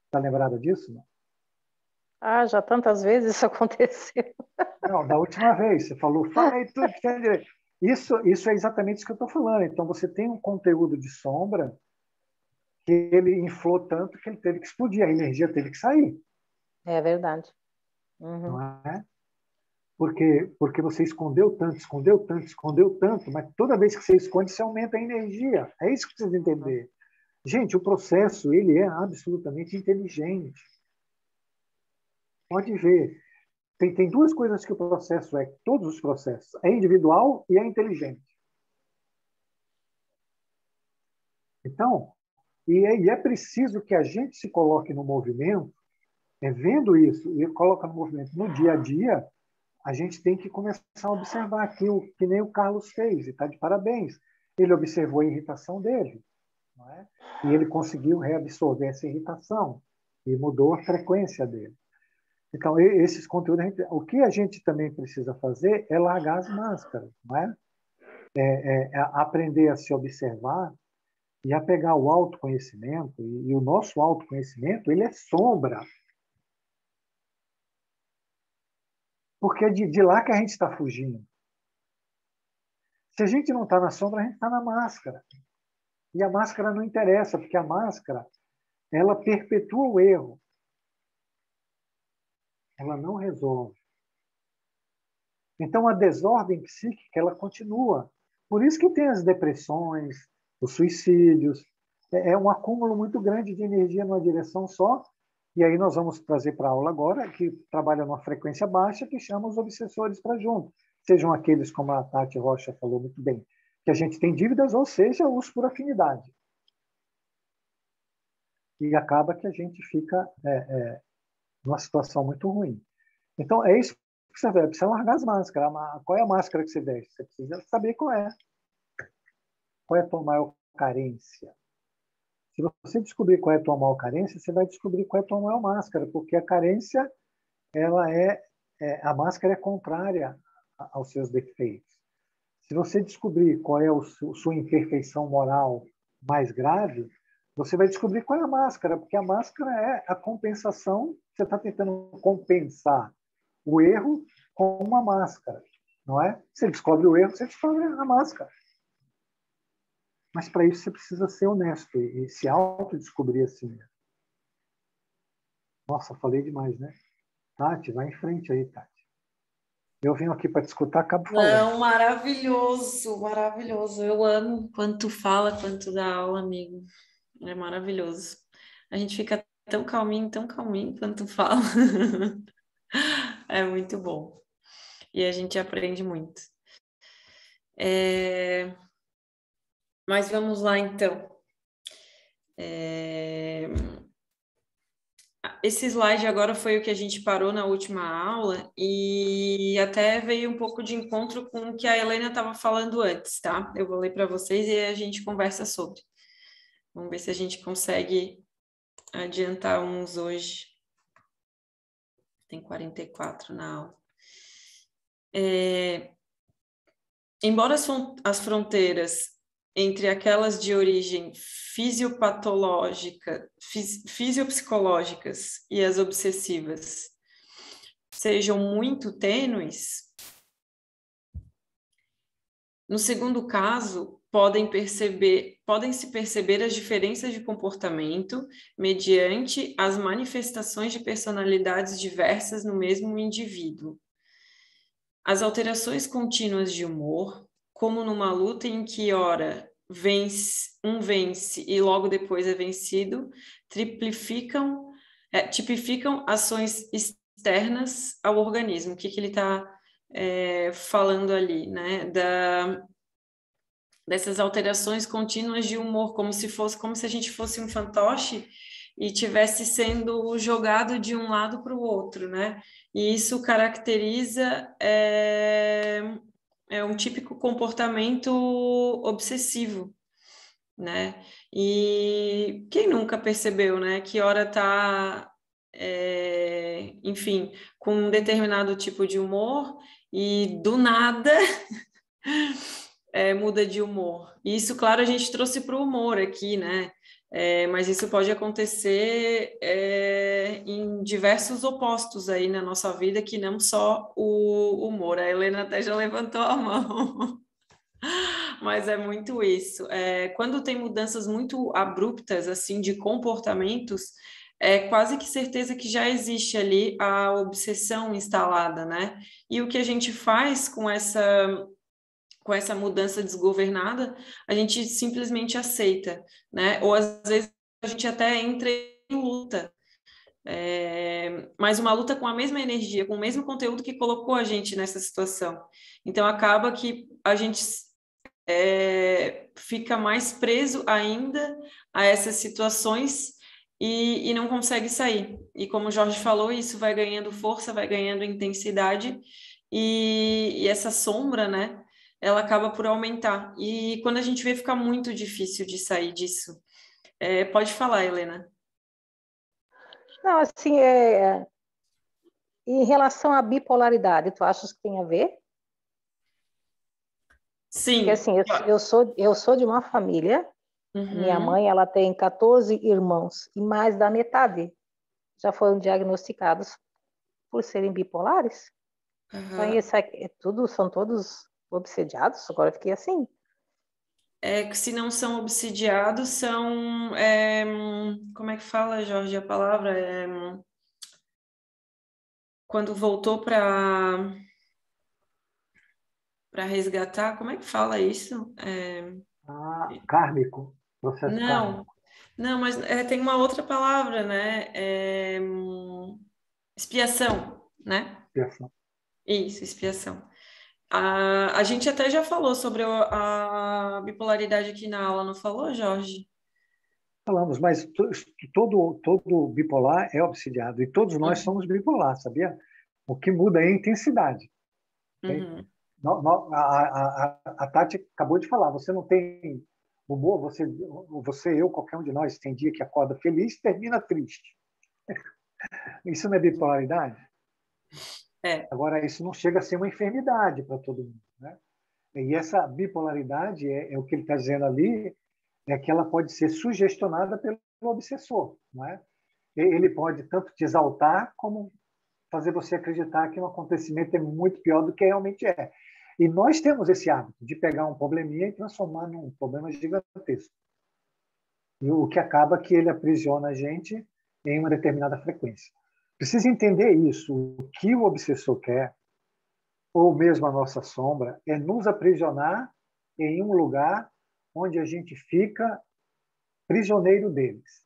Está lembrada disso? Não? Já tantas vezes isso aconteceu. Não, da última vez, você falou, fala aí tudo que tem direito. Isso é exatamente isso que eu estou falando. Então, você tem um conteúdo de sombra que ele inflou tanto que ele teve que explodir, a energia teve que sair. É verdade. Uhum. Não é? Porque você escondeu tanto, mas toda vez que você esconde, você aumenta a energia. É isso que você precisa entender. Gente, o processo ele é absolutamente inteligente. Pode ver. Tem duas coisas que o processo é, todos os processos. É individual e é inteligente. Então, e é preciso que a gente se coloque no movimento, vendo isso, e coloca no movimento no dia a dia, a gente tem que começar a observar aquilo que nem o Carlos fez, e está de parabéns. Ele observou a irritação dele, não é? E ele conseguiu reabsorver essa irritação e mudou a frequência dele. Então, esses conteúdos, o que a gente também precisa fazer é largar as máscaras, não é? Aprender a se observar e a pegar o autoconhecimento, e o nosso autoconhecimento, ele é sombra. Porque é de lá que a gente está fugindo. Se a gente não está na sombra, a gente está na máscara. E a máscara não interessa, porque a máscara, ela perpetua o erro. Ela não resolve. Então, a desordem psíquica, ela continua. Por isso que tem as depressões, os suicídios. É um acúmulo muito grande de energia numa direção só. E aí nós vamos trazer para a aula agora, que trabalha numa frequência baixa, que chama os obsessores para junto. Sejam aqueles, como a Tati Rocha falou muito bem, que a gente tem dívidas, ou seja, os por afinidade. E acaba que a gente fica numa situação muito ruim. Então, é isso que você vê. Precisa largar as máscaras. Qual é a máscara que você veste? Você precisa saber qual é. Qual é a tua maior carência? Se você descobrir qual é a tua maior carência, você vai descobrir qual é a tua maior máscara, porque a carência, ela a máscara é contrária aos seus defeitos. Se você descobrir qual é a sua imperfeição moral mais grave, você vai descobrir qual é a máscara, porque a máscara é a compensação. Você está tentando compensar o erro com uma máscara, não é? Você descobre o erro, você descobre a máscara. Mas para isso você precisa ser honesto e se autodescobrir assim. Nossa, falei demais, né? Tati, vai em frente aí, Tati. Eu venho aqui para te escutar, acabo falando. Não, maravilhoso, maravilhoso. Eu amo quando tu fala, quando tu dá aula, amigo. É maravilhoso. A gente fica tão calminho quando tu fala. É muito bom. E a gente aprende muito. Mas vamos lá, então. Esse slide agora foi o que a gente parou na última aula e até veio um pouco de encontro com o que a Helena estava falando antes, tá? Eu vou ler para vocês e a gente conversa sobre. Vamos ver se a gente consegue adiantar uns hoje. Tem 44 na aula. Embora as fronteiras entre aquelas de origem fisiopsicológicas e as obsessivas sejam muito tênues, no segundo caso, podem-se perceber as diferenças de comportamento mediante as manifestações de personalidades diversas no mesmo indivíduo. As alterações contínuas de humor, como numa luta em que, ora, vence e logo depois é vencido, tipificam ações externas ao organismo. O que ele está falando ali, né? Dessas alterações contínuas de humor, como se a gente fosse um fantoche e tivesse sendo jogado de um lado para o outro, né? E isso caracteriza um típico comportamento obsessivo, né? E quem nunca percebeu, né? Que hora está, enfim, com um determinado tipo de humor e do nada muda de humor. E isso, claro, a gente trouxe para o humor aqui, né? Mas isso pode acontecer em diversos opostos aí na nossa vida, que não só o humor. A Helena até já levantou a mão. Mas é muito isso. Quando tem mudanças muito abruptas, assim, de comportamentos, é quase que certeza que já existe ali a obsessão instalada, né? E o que a gente faz com essa mudança desgovernada, a gente simplesmente aceita, né? Ou às vezes a gente até entra em luta, mas uma luta com a mesma energia, com o mesmo conteúdo que colocou a gente nessa situação. Então acaba que a gente fica mais preso ainda a essas situações e não consegue sair. E como o Jorge falou, isso vai ganhando força, vai ganhando intensidade e essa sombra, né? Ela acaba por aumentar. E quando a gente vê, fica muito difícil de sair disso. Pode falar, Helena. Não, assim, em relação à bipolaridade, tu achas que tem a ver? Sim. Porque assim, eu sou de uma família, minha Uhum. mãe ela tem 14 irmãos, e mais da metade já foram diagnosticados por serem bipolares. Então, isso são todos obsediados, agora eu fiquei assim. Se não são obsidiados, são... como é que fala, Jorge, a palavra? Quando voltou para resgatar, como é que fala isso? Kármico, processo kármico. Não, mas tem uma outra palavra, né? Expiação, né? Expiação. Isso, expiação. A gente até já falou sobre a bipolaridade aqui na aula, não falou, Jorge? Falamos, mas todo bipolar é obsidiado e todos nós somos bipolar, sabia? O que muda é a intensidade. Uhum. A Tati acabou de falar, você não tem humor, eu, qualquer um de nós, tem dia que acorda feliz e termina triste. Isso não é bipolaridade? Agora, isso não chega a ser uma enfermidade para todo mundo, né? E essa bipolaridade, o que ele está dizendo ali, é que ela pode ser sugestionada pelo obsessor, não é? Ele pode tanto te exaltar como fazer você acreditar que um acontecimento é muito pior do que realmente é. E nós temos esse hábito de pegar um probleminha e transformar num problema gigantesco. E o que acaba que ele aprisiona a gente em uma determinada frequência. Precisa entender isso. O que o obsessor quer, ou mesmo a nossa sombra, é nos aprisionar em um lugar onde a gente fica prisioneiro deles.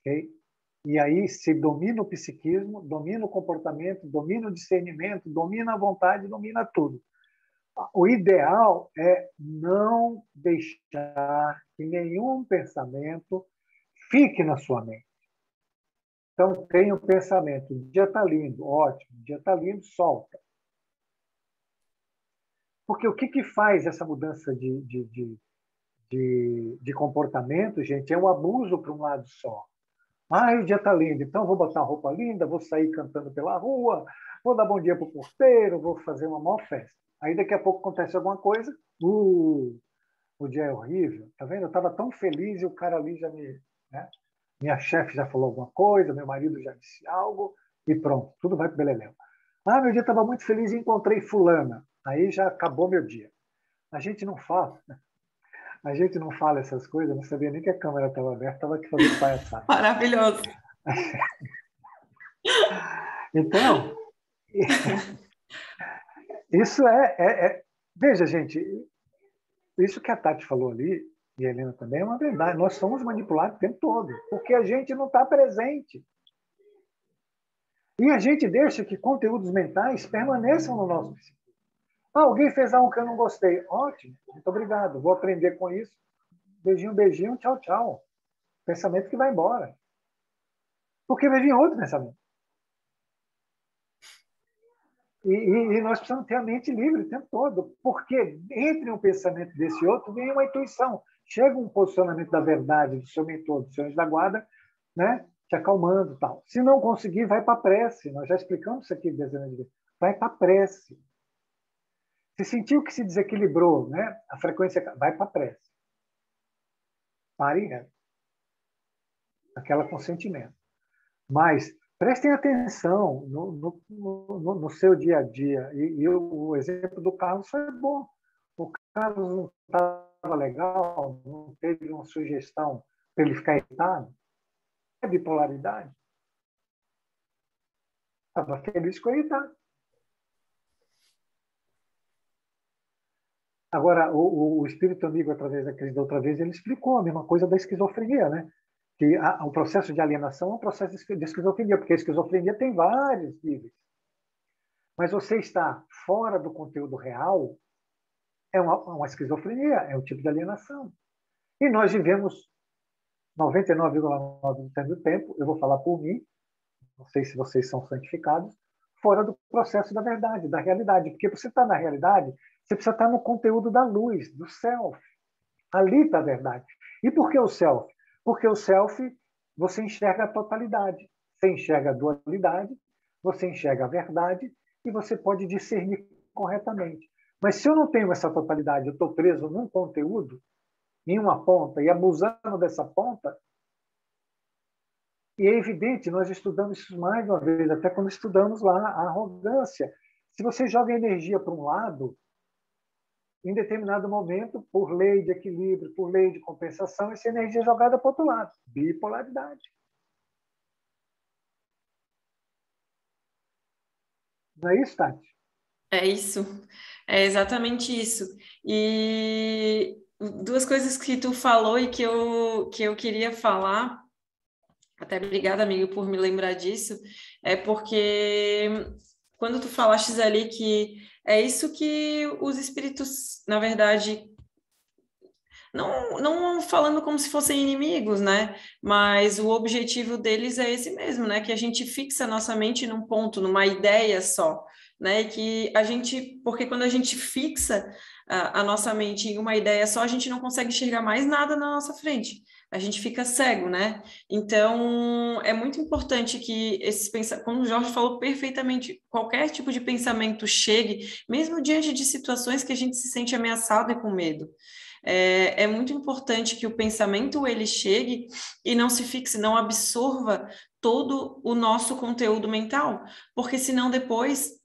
Okay? E aí se domina o psiquismo, domina o comportamento, domina o discernimento, domina a vontade, domina tudo. O ideal é não deixar que nenhum pensamento fique na sua mente. Então, tem o pensamento, o dia está lindo, ótimo, o dia está lindo, solta. Porque o que faz essa mudança de comportamento, gente, é um abuso para um lado só. O dia está lindo, então vou botar roupa linda, vou sair cantando pela rua, vou dar bom dia para o porteiro, vou fazer uma maior festa. Aí daqui a pouco acontece alguma coisa, o dia é horrível, tá vendo? Eu estava tão feliz e o cara ali já né? Minha chefe já falou alguma coisa, meu marido já disse algo e pronto, tudo vai para o beleléu. Meu dia estava muito feliz e encontrei fulana. Aí já acabou meu dia. A gente não fala essas coisas, não sabia nem que a câmera estava aberta, estava aqui fazendo palhaçada. Maravilhoso. Então, isso veja, gente, isso que a Tati falou ali, e a Helena também, é uma verdade. Nós somos manipulados o tempo todo, porque a gente não está presente. E a gente deixa que conteúdos mentais permaneçam no nosso psiquismo. Alguém fez algo que eu não gostei. Ótimo, muito obrigado. Vou aprender com isso. Beijinho, beijinho, tchau, tchau. Pensamento que vai embora. Porque vai vir outro pensamento. E nós precisamos ter a mente livre o tempo todo, porque entre um pensamento desse outro vem uma intuição. Chega um posicionamento da verdade do seu mentor, do seu anjo da guarda, né? Te acalmando e tal. Se não conseguir, vai para a prece. Nós já explicamos isso aqui dezenas de vezes. Vai para a prece. Se sentiu que se desequilibrou, né? A frequência vai para a prece. Pare e reze. Aquela com sentimento. Mas prestem atenção no seu dia a dia. E o exemplo do Carlos foi bom. O Carlos não estava legal, não teve uma sugestão para ele ficar irritado. É bipolaridade. Estava feliz com a irritado. Agora, o espírito amigo, através da crise da outra vez, ele explicou a mesma coisa da esquizofrenia, né? Que o processo de alienação é um processo de esquizofrenia, porque a esquizofrenia tem vários níveis. Mas você está fora do conteúdo real, é uma esquizofrenia, é um tipo de alienação. E nós vivemos 99,9% do tempo, eu vou falar por mim, não sei se vocês são santificados, fora do processo da verdade, da realidade. Porque você está na realidade, você precisa estar no conteúdo da luz, do self. Ali está a verdade. E por que o self? Porque o self, você enxerga a totalidade. Você enxerga a dualidade, você enxerga a verdade e você pode discernir corretamente. Mas se eu não tenho essa totalidade, eu estou preso num conteúdo, em uma ponta, e abusando dessa ponta, e é evidente, nós estudamos isso mais uma vez, até quando estudamos lá a arrogância. Se você joga energia para um lado, em determinado momento, por lei de equilíbrio, por lei de compensação, essa energia é jogada para o outro lado. Bipolaridade. Não é isso, Tati? É isso. É exatamente isso. E duas coisas que tu falou e que eu queria falar, até obrigada, amigo, por me lembrar disso, é porque quando tu falaste ali que é isso que os espíritos, na verdade, não falando como se fossem inimigos, né? Mas o objetivo deles é esse mesmo, né? Que a gente fixa nossa mente num ponto, numa ideia só, né? Que a gente, porque quando a gente fixa a nossa mente em uma ideia só, a gente não consegue enxergar mais nada na nossa frente. A gente fica cego, né? Então, é muito importante que esses pensamentos, como o Jorge falou perfeitamente, qualquer tipo de pensamento chegue, mesmo diante de situações que a gente se sente ameaçado e com medo. É muito importante que o pensamento ele chegue e não se fixe, não absorva todo o nosso conteúdo mental, porque senão depois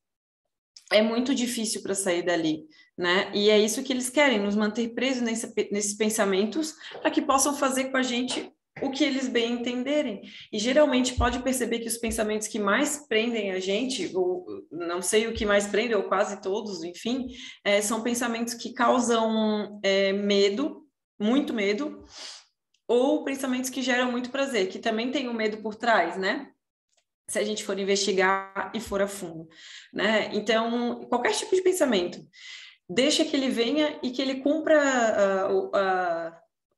é muito difícil para sair dali, né? E é isso que eles querem, nos manter presos nesses pensamentos para que possam fazer com a gente o que eles bem entenderem. E geralmente pode perceber que os pensamentos que mais prendem a gente, ou não sei o que mais prende, ou quase todos, enfim, são pensamentos que causam medo, muito medo, ou pensamentos que geram muito prazer, que também tem o medo por trás, né? Se a gente for investigar e for a fundo, né? Então, qualquer tipo de pensamento, deixa que ele venha e que ele cumpra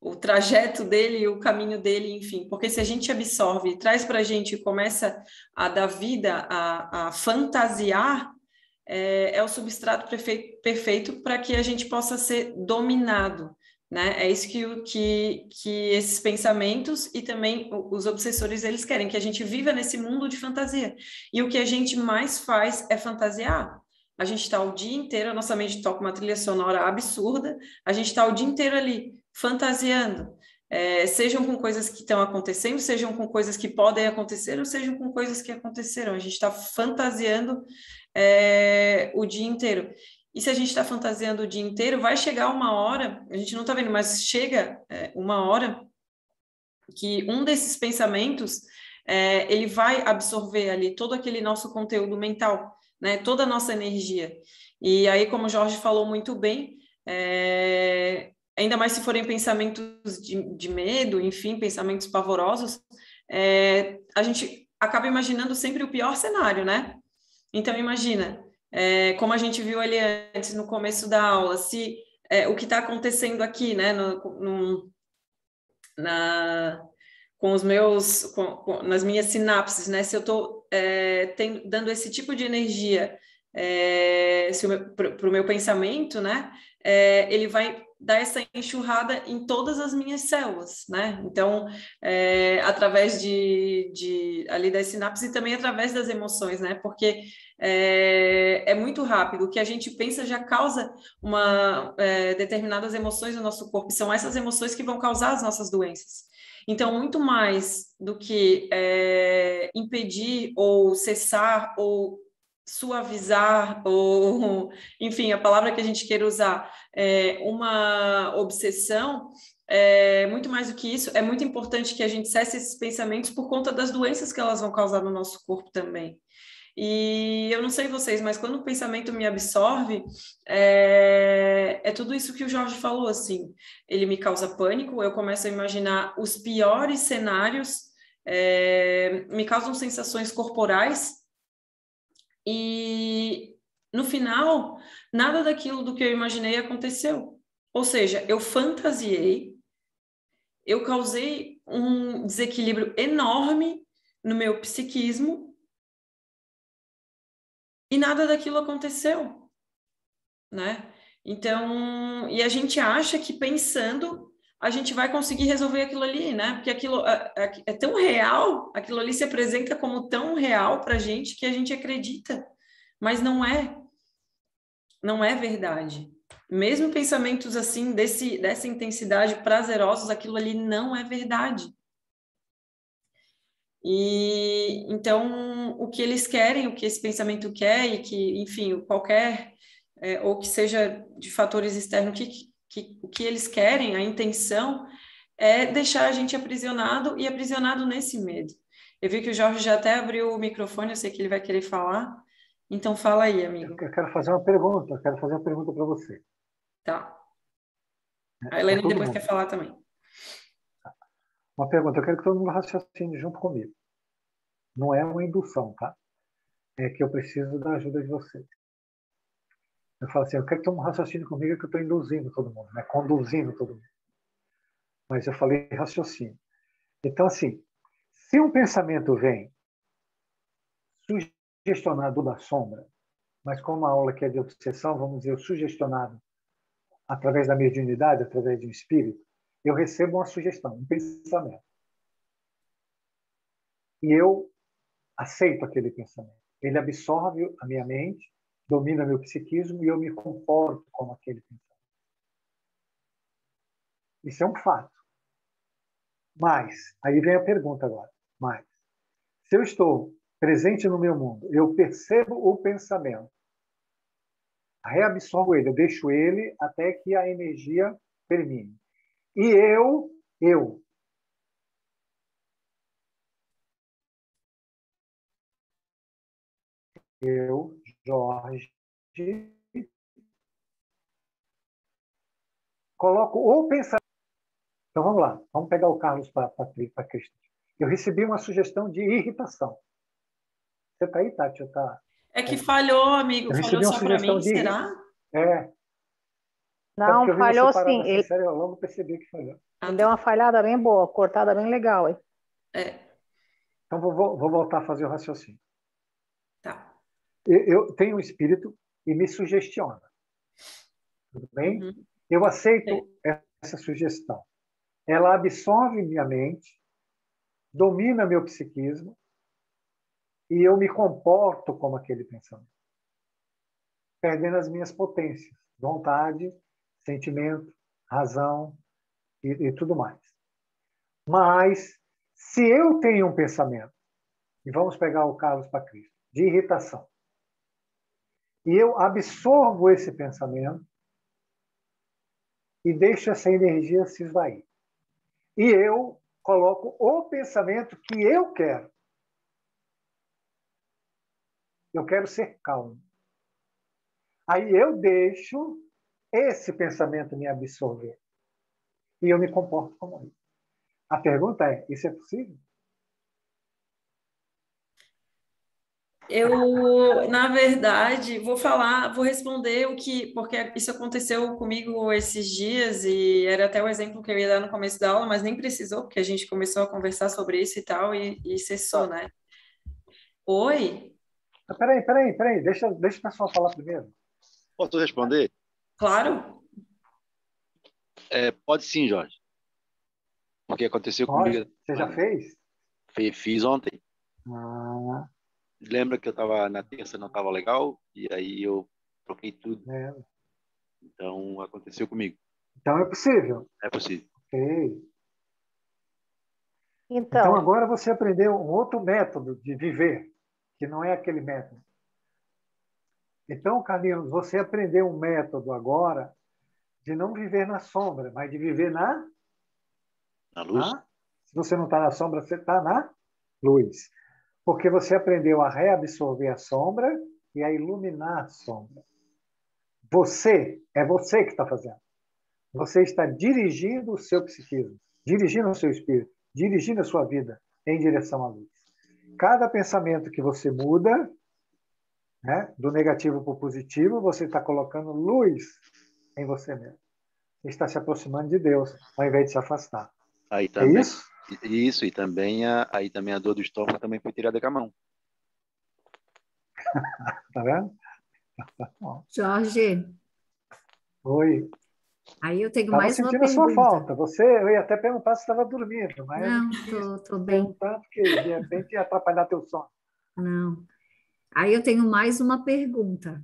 o trajeto dele, o caminho dele, enfim, porque se a gente absorve, traz para a gente e começa a dar vida, a fantasiar, é o substrato perfeito para que a gente possa ser dominado, né? É isso que esses pensamentos e também os obsessores eles querem, que a gente viva nesse mundo de fantasia. E o que a gente mais faz é fantasiar. A gente está o dia inteiro, a nossa mente toca uma trilha sonora absurda, a gente está o dia inteiro ali fantasiando, sejam com coisas que estão acontecendo, sejam com coisas que podem acontecer, ou sejam com coisas que aconteceram. A gente está fantasiando o dia inteiro. E se a gente está fantasiando o dia inteiro, vai chegar uma hora, a gente não está vendo, mas chega uma hora que um desses pensamentos, ele vai absorver ali todo aquele nosso conteúdo mental, né? Toda a nossa energia. E aí, como o Jorge falou muito bem, ainda mais se forem pensamentos de medo, enfim, pensamentos pavorosos, a gente acaba imaginando sempre o pior cenário, né? Então, imagina, como a gente viu ali antes, no começo da aula, se o que está acontecendo aqui, né, com os meus, nas minhas sinapses, né, se eu estou dando esse tipo de energia para o meu pensamento, né, ele vai dar essa enxurrada em todas as minhas células, né? Então, através ali das sinapses e também através das emoções, né? Porque é muito rápido. O que a gente pensa já causa determinadas emoções no nosso corpo. E são essas emoções que vão causar as nossas doenças. Então, muito mais do que impedir ou cessar ou suavizar, ou, enfim, a palavra que a gente queira usar, uma obsessão, muito mais do que isso, é muito importante que a gente cesse esses pensamentos por conta das doenças que elas vão causar no nosso corpo também. E eu não sei vocês, mas quando o pensamento me absorve, é tudo isso que o Jorge falou, assim, ele me causa pânico, eu começo a imaginar os piores cenários, me causam sensações corporais, e no final, nada daquilo do que eu imaginei aconteceu. Ou seja, eu fantasiei, eu causei um desequilíbrio enorme no meu psiquismo e nada daquilo aconteceu, né? Então, e a gente acha que pensando a gente vai conseguir resolver aquilo ali, né? Porque aquilo é tão real, aquilo ali se apresenta como tão real para a gente que a gente acredita, mas não é verdade. Mesmo pensamentos assim, dessa intensidade prazerosos, aquilo ali não é verdade. E então o que eles querem, o que esse pensamento quer, e que, enfim, qualquer, ou que seja de fatores externos, o que eles querem, a intenção, é deixar a gente aprisionado e aprisionado nesse medo. Eu vi que o Jorge já até abriu o microfone, eu sei que ele vai querer falar. Então fala aí, amigo. Eu quero fazer uma pergunta, para você. Tá. A Helena depois quer falar também. Uma pergunta, eu quero que todo mundo raciocine junto comigo. Não é uma indução, tá? É que eu preciso da ajuda de vocês. Eu falo assim, eu quero que todo mundo raciocine comigo, que eu estou induzindo todo mundo, né? Conduzindo todo mundo. Mas eu falei raciocínio. Então, assim, se um pensamento vem sugestionado da sombra, mas como a aula que é de obsessão, vamos dizer, sugestionado através da mediunidade, através de um espírito, eu recebo uma sugestão, um pensamento. E eu aceito aquele pensamento. Ele absorve a minha mente, domina meu psiquismo e eu me comporto como aquele pensamento. Isso é um fato. Mas, aí vem a pergunta agora, mas, se eu estou presente no meu mundo, eu percebo o pensamento, reabsorvo ele, eu deixo ele até que a energia termine. E eu, Jorge, coloco o pensamento. Então vamos lá, vamos pegar o Carlos para Cristo. Eu recebi uma sugestão de irritação. Você está aí, Tati? É que falhou, amigo. Falhou só para mim, será? Não, falhou sim. Sério, eu logo percebi que falhou. Ele deu uma falhada bem boa, cortada bem legal. Hein? Então vou voltar a fazer o raciocínio. Tá. Eu tenho um espírito e me sugestiona. Tudo bem? Uhum. Eu aceito essa sugestão. Ela absorve minha mente, domina meu psiquismo e eu me comporto como aquele pensamento, perdendo as minhas potências, vontade, sentimento, razão e tudo mais. Mas, se eu tenho um pensamento, e vamos pegar o Carlos para Cristo, de irritação, e eu absorvo esse pensamento e deixo essa energia se esvair. E eu coloco o pensamento que eu quero. Eu quero ser calmo. Aí eu deixo esse pensamento me absorver. E eu me comporto como ele. A pergunta é, isso é possível? Eu, na verdade, vou responder porque isso aconteceu comigo esses dias e era até o exemplo que eu ia dar no começo da aula, mas nem precisou, porque a gente começou a conversar sobre isso e tal, e cessou, né? Oi? Peraí, deixa o pessoal falar primeiro. Posso responder? Claro. Pode sim, Jorge. Porque aconteceu comigo. Você já fez? Fiz ontem. Lembra que eu estava na terça, não estava legal, e aí eu troquei tudo. Então, aconteceu comigo. Então, é possível. É possível. Ok. Então, agora você aprendeu um outro método de viver, que não é aquele método. Então, Carlinhos, você aprendeu um método agora de não viver na sombra, mas de viver na luz. Se você não está na sombra, você está na luz. Porque você aprendeu a reabsorver a sombra e a iluminar a sombra. É você que está fazendo. Você está dirigindo o seu psiquismo, dirigindo o seu espírito, dirigindo a sua vida em direção à luz. Cada pensamento que você muda, né, do negativo para o positivo, você está colocando luz em você mesmo. Você está se aproximando de Deus, ao invés de se afastar. Aí também, é isso? Isso, e também aí também a dor do estômago também foi tirada com a mão. Tá vendo? Jorge. Oi. Aí eu tenho Estava mais uma sentindo pergunta. a sua falta. Eu ia até perguntar se estava dormindo, mas eu Não, não quis tô bem. perguntar, porque de repente ia atrapalhar teu sono. Não. Aí eu tenho mais uma pergunta.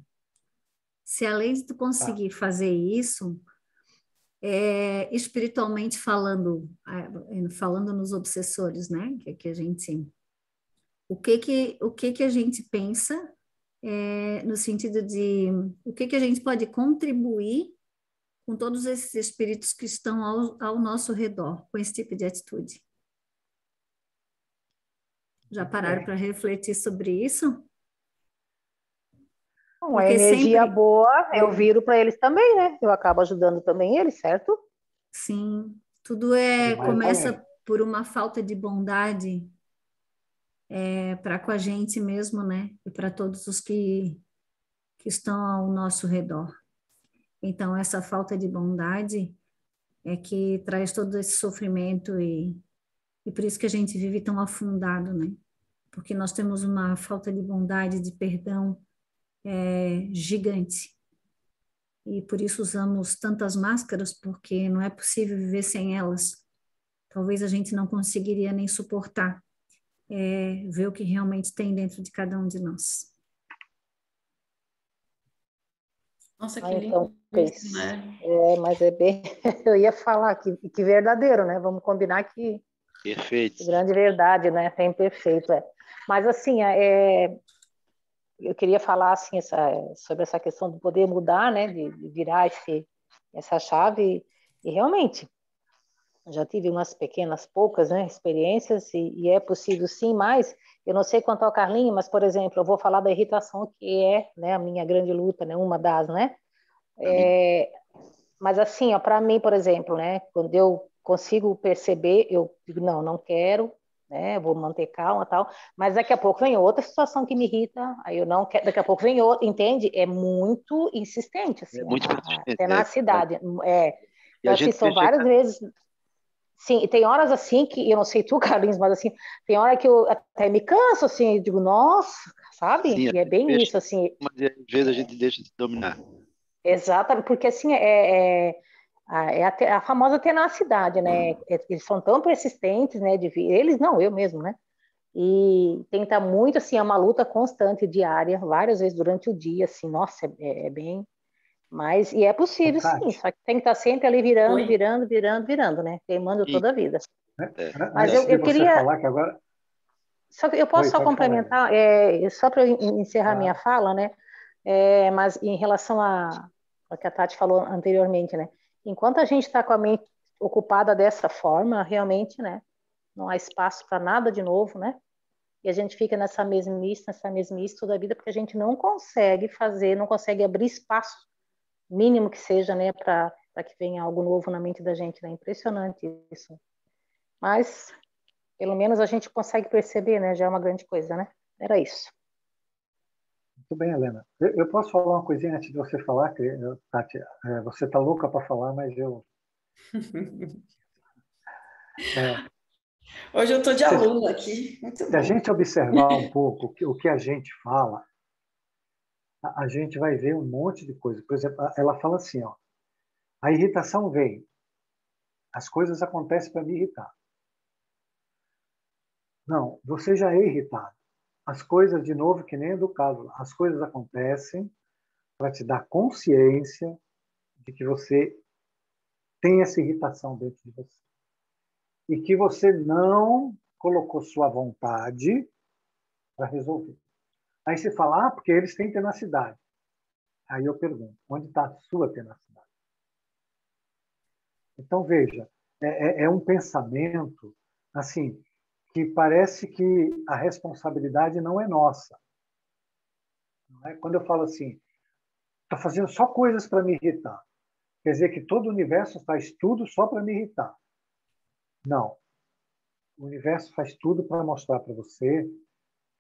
Se além de tu conseguir fazer isso, espiritualmente falando, falando nos obsessores, né? Que a gente, o que a gente pensa no sentido de o que a gente pode contribuir com todos esses espíritos que estão ao nosso redor, com esse tipo de atitude? Já pararam para refletir sobre isso? Uma energia boa, eu viro para eles também, né? Eu acabo ajudando também eles, certo? Sim, tudo começa por uma falta de bondade para com a gente mesmo, né? E para todos os que estão ao nosso redor. Então, essa falta de bondade é que traz todo esse sofrimento e por isso que a gente vive tão afundado, né? Porque nós temos uma falta de bondade, de perdão gigante. E por isso usamos tantas máscaras, porque não é possível viver sem elas. Talvez a gente não conseguiria nem suportar ver o que realmente tem dentro de cada um de nós. Nossa, que lindo isso, né? Mas é bem... Eu ia falar que verdadeiro, né? Vamos combinar que... Perfeito. Que grande verdade, né? Tem perfeito, Mas, assim, eu queria falar assim, sobre essa questão de poder mudar, né? De virar essa chave. E realmente, já tive umas poucas, né, experiências, e é possível sim, mas eu não sei quanto ao Carlinho, mas, por exemplo, eu vou falar da irritação, que é, né, a minha grande luta, né, uma das, né? Mas assim, para mim, por exemplo, né, quando eu consigo perceber, eu digo, não quero, né, vou manter calma e tal, mas daqui a pouco vem outra situação que me irrita, aí eu não quero, daqui a pouco vem outra, entende? É muito insistente, assim, muito a tenacidade. E a assim, gente são várias vezes... Sim, e tem horas assim que, eu não sei tu, Carlinhos, mas assim, tem hora que eu até me canso, assim, eu digo, nossa, sabe? Sim, e é bem isso, assim. Mas às vezes a gente deixa de dominar. Exatamente, porque assim, a famosa tenacidade, né? Eles são tão persistentes, né? Eles não, eu mesmo, né? E tem que estar muito, assim, é uma luta constante, diária, várias vezes durante o dia, assim, nossa, é bem... Mas, e é possível, sim, só que tem que estar sempre ali virando, né? Queimando toda a vida. Mas eu queria... falar que agora... Só que eu posso só complementar, só para encerrar minha fala, né? Mas em relação ao que a Tati falou anteriormente, né? Enquanto a gente está com a mente ocupada dessa forma, realmente, né? Não há espaço para nada de novo, né? E a gente fica nessa mesmice toda a vida, porque a gente não consegue não consegue abrir espaço, mínimo que seja, né? Para que venha algo novo na mente da gente, né? Impressionante isso. Mas, pelo menos a gente consegue perceber, né? Já é uma grande coisa, né? Era isso. Muito bem, Helena. Eu posso falar uma coisinha antes de você falar, Tati? Você está louca para falar, mas eu... Hoje eu estou de aluno aqui. Muito bom. Se a gente observar um pouco o que a gente fala, a gente vai ver um monte de coisa. Por exemplo, ela fala assim, ó, a irritação vem, as coisas acontecem para me irritar. Não, você já é irritado. as coisas, de novo, que nem do caso, as coisas acontecem para te dar consciência de que você tem essa irritação dentro de você. E que você não colocou sua vontade para resolver. Aí você fala, porque eles têm tenacidade. Aí eu pergunto, onde está a sua tenacidade? Então, veja, é um pensamento assim que parece que a responsabilidade não é nossa. Não é? Quando eu falo assim, estou fazendo só coisas para me irritar, quer dizer que todo o universo faz tudo só para me irritar. Não. O universo faz tudo para mostrar para você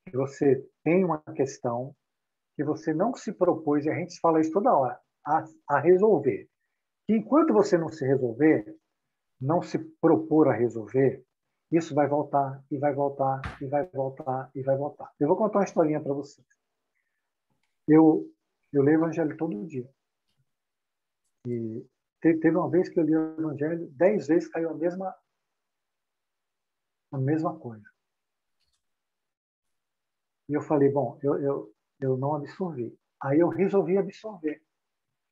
que você tem uma questão que você não se propôs, e a gente fala isso toda hora, a resolver. E enquanto você não se resolver, não se propor a resolver, isso vai voltar, e vai voltar, e vai voltar, e vai voltar. Eu vou contar uma historinha para vocês. Eu leio o Evangelho todo dia. E teve uma vez que eu li o Evangelho, 10 vezes caiu a mesma coisa. E eu falei, bom, eu não absorvi. Aí eu resolvi absorver,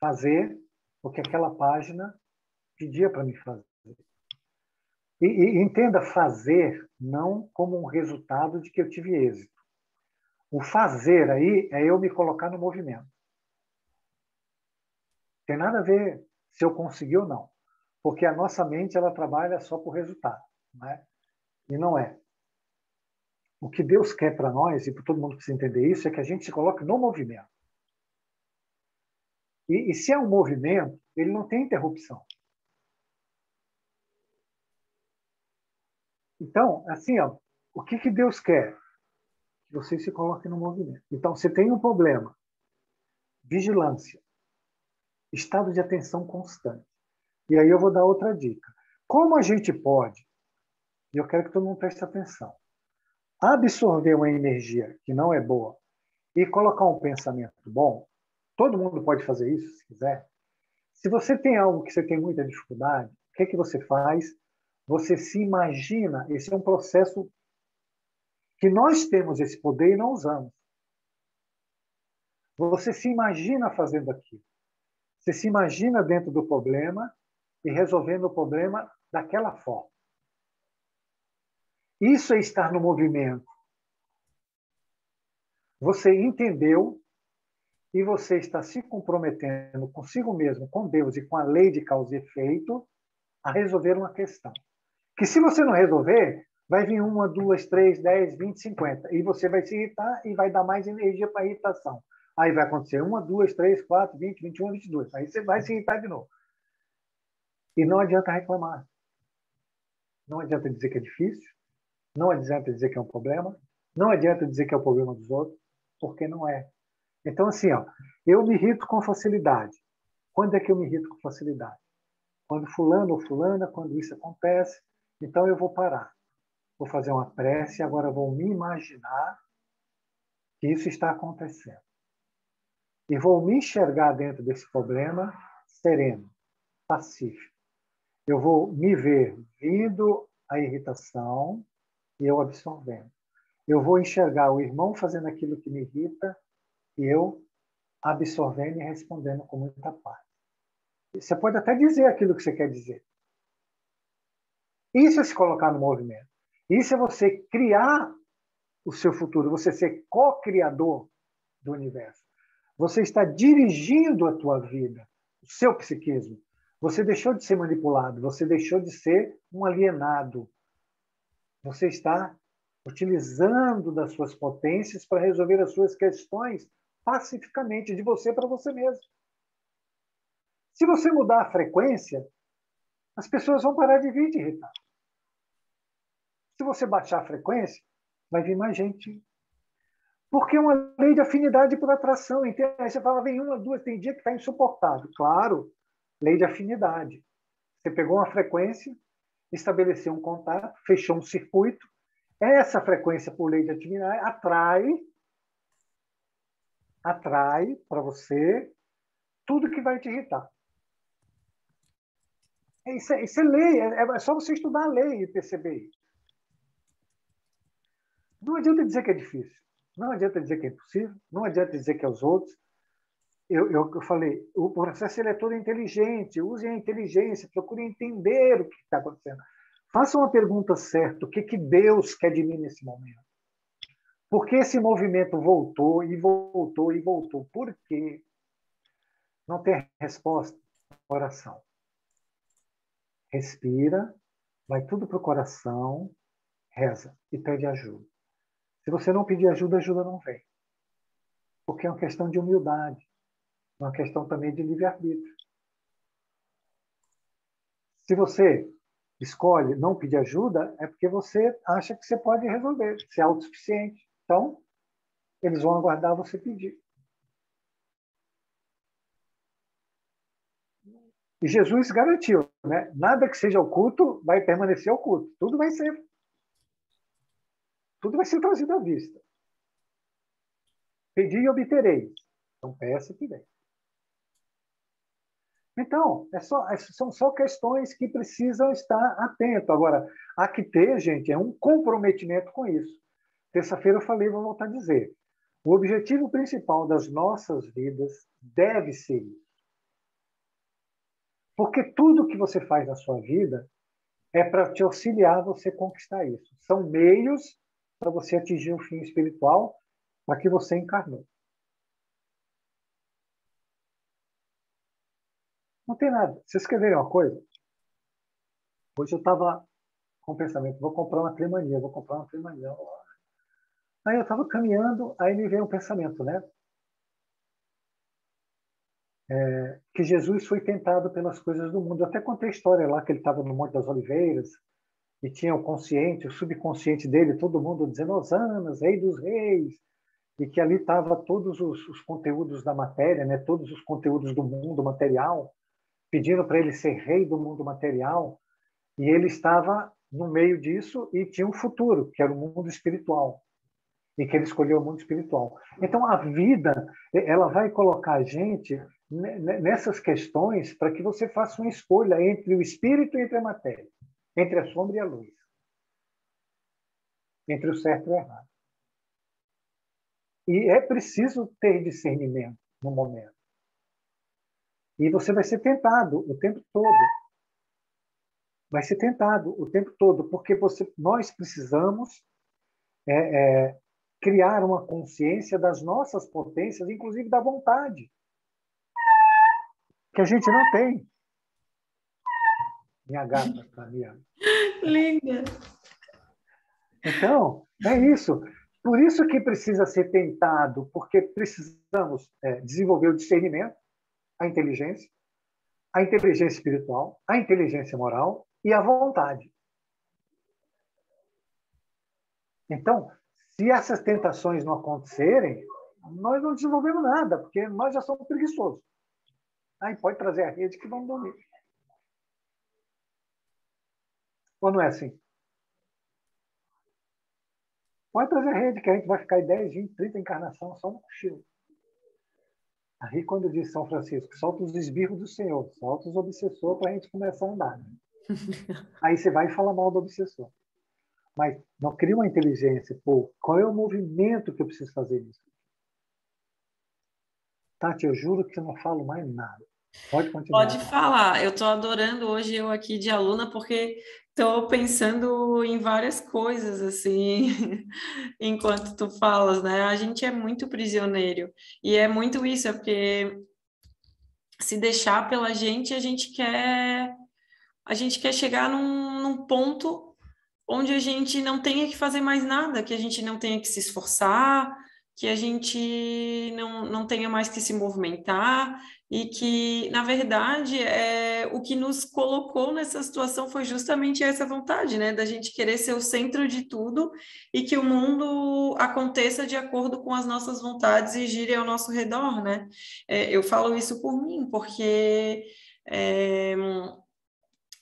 fazer o que aquela página pedia para me fazer. E entenda fazer não como um resultado de que eu tive êxito. O fazer aí é eu me colocar no movimento. Tem nada a ver se eu consegui ou não. Porque a nossa mente ela trabalha só por resultado. Não é? E não é. O que Deus quer para nós, e para todo mundo precisa entender isso, é que a gente se coloque no movimento. E se é um movimento, ele não tem interrupção. Então, assim, ó, o que Deus quer? Que você se coloque no movimento. Então, você tem um problema. Vigilância. Estado de atenção constante. E aí eu vou dar outra dica. Como a gente pode, e eu quero que todo mundo preste atenção, absorver uma energia que não é boa e colocar um pensamento bom, todo mundo pode fazer isso, se quiser. Se você tem algo que você tem muita dificuldade, o que você faz? Você se imagina, esse é um processo que nós temos esse poder e não usamos. Você se imagina fazendo aquilo. Você se imagina dentro do problema e resolvendo o problema daquela forma. Isso é estar no movimento. Você entendeu e você está se comprometendo consigo mesmo, com Deus e com a lei de causa e efeito a resolver uma questão. Que se você não resolver, vai vir 1, 2, 3, 10, 20, 50. E você vai se irritar e vai dar mais energia para a irritação. Aí vai acontecer 1, 2, 3, 4, 20, 21, 22. Aí você vai se irritar de novo. E não adianta reclamar. Não adianta dizer que é difícil. Não adianta dizer que é um problema. Não adianta dizer que é o problema dos outros, porque não é. Então, assim, ó, eu me irrito com facilidade. Quando é que eu me irrito com facilidade? Quando fulano ou fulana, quando isso acontece, então eu vou parar. Vou fazer uma prece e agora vou me imaginar que isso está acontecendo. E vou me enxergar dentro desse problema sereno, pacífico. Eu vou me ver vindo a irritação e eu absorvendo. Eu vou enxergar o irmão fazendo aquilo que me irrita e eu absorvendo e respondendo com muita paz. Você pode até dizer aquilo que você quer dizer. Isso é se colocar no movimento. Isso é você criar o seu futuro, você ser co-criador do universo. Você está dirigindo a tua vida, o seu psiquismo. Você deixou de ser manipulado, você deixou de ser um alienado. Você está utilizando das suas potências para resolver as suas questões pacificamente, de você para você mesmo. Se você mudar a frequência, as pessoas vão parar de vir te irritar. Se você baixar a frequência, vai vir mais gente. Porque é uma lei de afinidade por atração. Então, aí você fala, vem 1, 2, tem dia que está insuportável. Claro, lei de afinidade. Você pegou uma frequência, estabeleceu um contato, fechou um circuito. Essa frequência, por lei de afinidade, atrai para você tudo que vai te irritar. Isso é lei, é só você estudar a lei e perceber isso. Não adianta dizer que é difícil. Não adianta dizer que é impossível, não adianta dizer que é os outros. Eu falei, o processo ele é todo inteligente, use a inteligência, procure entender o que está acontecendo. Faça uma pergunta certa, o que Deus quer de mim nesse momento? Por que esse movimento voltou e voltou e voltou? Por quê? Não tem resposta? Oração. Respira, vai tudo para o coração, reza e pede ajuda. Se você não pedir ajuda, a ajuda não vem. Porque é uma questão de humildade, uma questão também de livre-arbítrio. Se você escolhe não pedir ajuda, é porque você acha que você pode resolver, ser autossuficiente. Então, eles vão aguardar você pedir. E Jesus garantiu, né? Nada que seja oculto vai permanecer oculto. Tudo vai ser trazido à vista. Pedi e obtereis. Então, peça que vem. Então, são só questões que precisam estar atento. Agora, há que ter, gente, é um comprometimento com isso. Terça-feira eu falei, vou voltar a dizer. O objetivo principal das nossas vidas deve ser isso. Porque tudo que você faz na sua vida é para te auxiliar a você conquistar isso. São meios para você atingir o fim espiritual para que você encarnou. Não tem nada. Vocês querem uma coisa? Hoje eu estava com o pensamento, vou comprar uma Clemania. Aí eu estava caminhando, aí me veio um pensamento, né? Que Jesus foi tentado pelas coisas do mundo. Eu até contei a história lá, que ele estava no Monte das Oliveiras, e tinha o consciente, o subconsciente dele, todo mundo dizendo, Hosanas, Rei dos Reis, e que ali estava todos os conteúdos da matéria, né? Todos os conteúdos do mundo material, pedindo para ele ser rei do mundo material, e ele estava no meio disso e tinha um futuro, que era o mundo espiritual, e que ele escolheu o mundo espiritual. Então, a vida, ela vai colocar a gente nessas questões para que você faça uma escolha entre o espírito e entre a matéria, entre a sombra e a luz, entre o certo e o errado. E é preciso ter discernimento no momento. E você vai ser tentado o tempo todo. Vai ser tentado o tempo todo, porque nós precisamos criar uma consciência das nossas potências, inclusive da vontade, que a gente não tem. Minha gata está ali. Linda. Então, é isso. Por isso que precisa ser tentado, porque precisamos desenvolver o discernimento, a inteligência espiritual, a inteligência moral e a vontade. Então, se essas tentações não acontecerem, nós não desenvolvemos nada, porque nós já somos preguiçosos. Aí pode trazer a rede que vamos dormir. Ou não é assim? Pode trazer a rede, que a gente vai ficar em 10, 20, 30 encarnações só no cochilo. Aí, quando diz São Francisco, solta os esbirros do Senhor, solta os obsessores para a gente começar a andar. Né? Aí você vai falar mal do obsessor. Mas não cria uma inteligência. Pô, qual é o movimento que eu preciso fazer nisso? Tati, eu juro que eu não falo mais nada. Pode continuar. Pode falar. Eu estou adorando hoje eu aqui de aluna, porque estou pensando em várias coisas, assim, enquanto tu falas, né? A gente é muito prisioneiro. E é muito isso, é porque se deixar pela gente, a gente quer chegar num ponto onde a gente não tenha que fazer mais nada, que a gente não tenha que se esforçar, que a gente não tenha mais que se movimentar, e que, na verdade, o que nos colocou nessa situação foi justamente essa vontade, né, da gente querer ser o centro de tudo e que o mundo aconteça de acordo com as nossas vontades e gire ao nosso redor, né? Eu falo isso por mim, porque...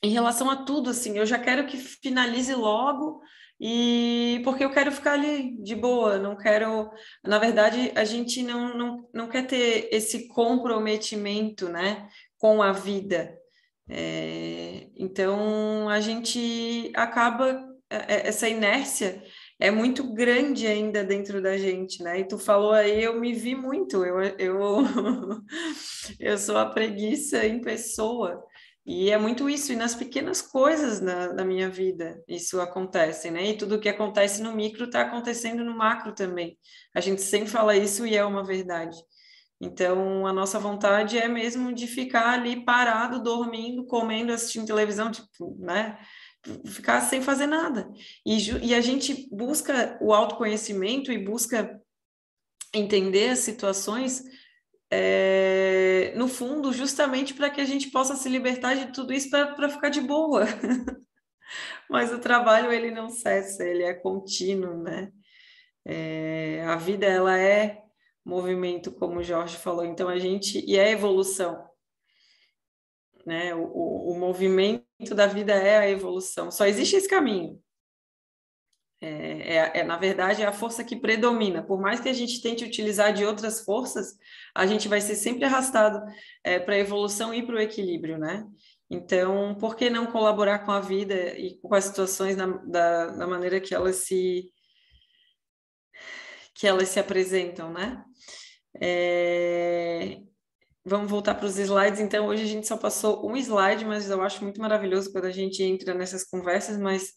em relação a tudo, assim, eu já quero que finalize logo, e porque eu quero ficar ali de boa, não quero... Na verdade, a gente não quer ter esse comprometimento, né, com a vida. Então, a gente acaba essa inércia, é muito grande ainda dentro da gente, né? E tu falou aí, eu me vi muito, eu sou a preguiça em pessoa. E é muito isso, e nas pequenas coisas na minha vida isso acontece, né? E tudo que acontece no micro está acontecendo no macro também. A gente sempre fala isso e é uma verdade. Então, a nossa vontade é mesmo de ficar ali parado, dormindo, comendo, assistindo televisão, tipo, né? Ficar sem fazer nada. E a gente busca o autoconhecimento e busca entender as situações, no fundo, justamente para que a gente possa se libertar de tudo isso para ficar de boa. Mas o trabalho, ele não cessa, ele é contínuo, né? A vida, ela é movimento, como o Jorge falou, então e é evolução, né? O movimento da vida é a evolução, só existe esse caminho. Na verdade, é a força que predomina. Por mais que a gente tente utilizar de outras forças, a gente vai ser sempre arrastado para a evolução e para o equilíbrio, né? Então, por que não colaborar com a vida e com as situações da maneira que elas se apresentam, né? Vamos voltar para os slides. Então, hoje a gente só passou um slide, mas eu acho muito maravilhoso quando a gente entra nessas conversas, mas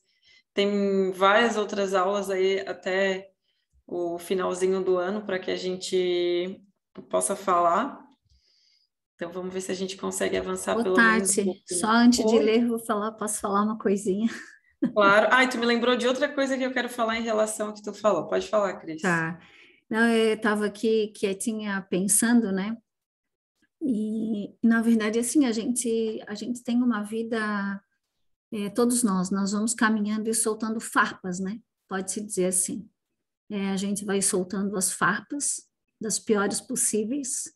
tem várias outras aulas aí até o finalzinho do ano para que a gente possa falar. Então, vamos ver se a gente consegue avançar pelo menos um Tati, pouquinho. só antes de ler, posso falar uma coisinha? Claro. E tu me lembrou de outra coisa que eu quero falar em relação ao que tu falou. Pode falar, Cris. Tá. Não, eu estava aqui quietinha pensando, né? E, na verdade, assim, a gente tem uma vida, todos nós vamos caminhando e soltando farpas, né? Pode-se dizer assim. A gente vai soltando as farpas das piores possíveis,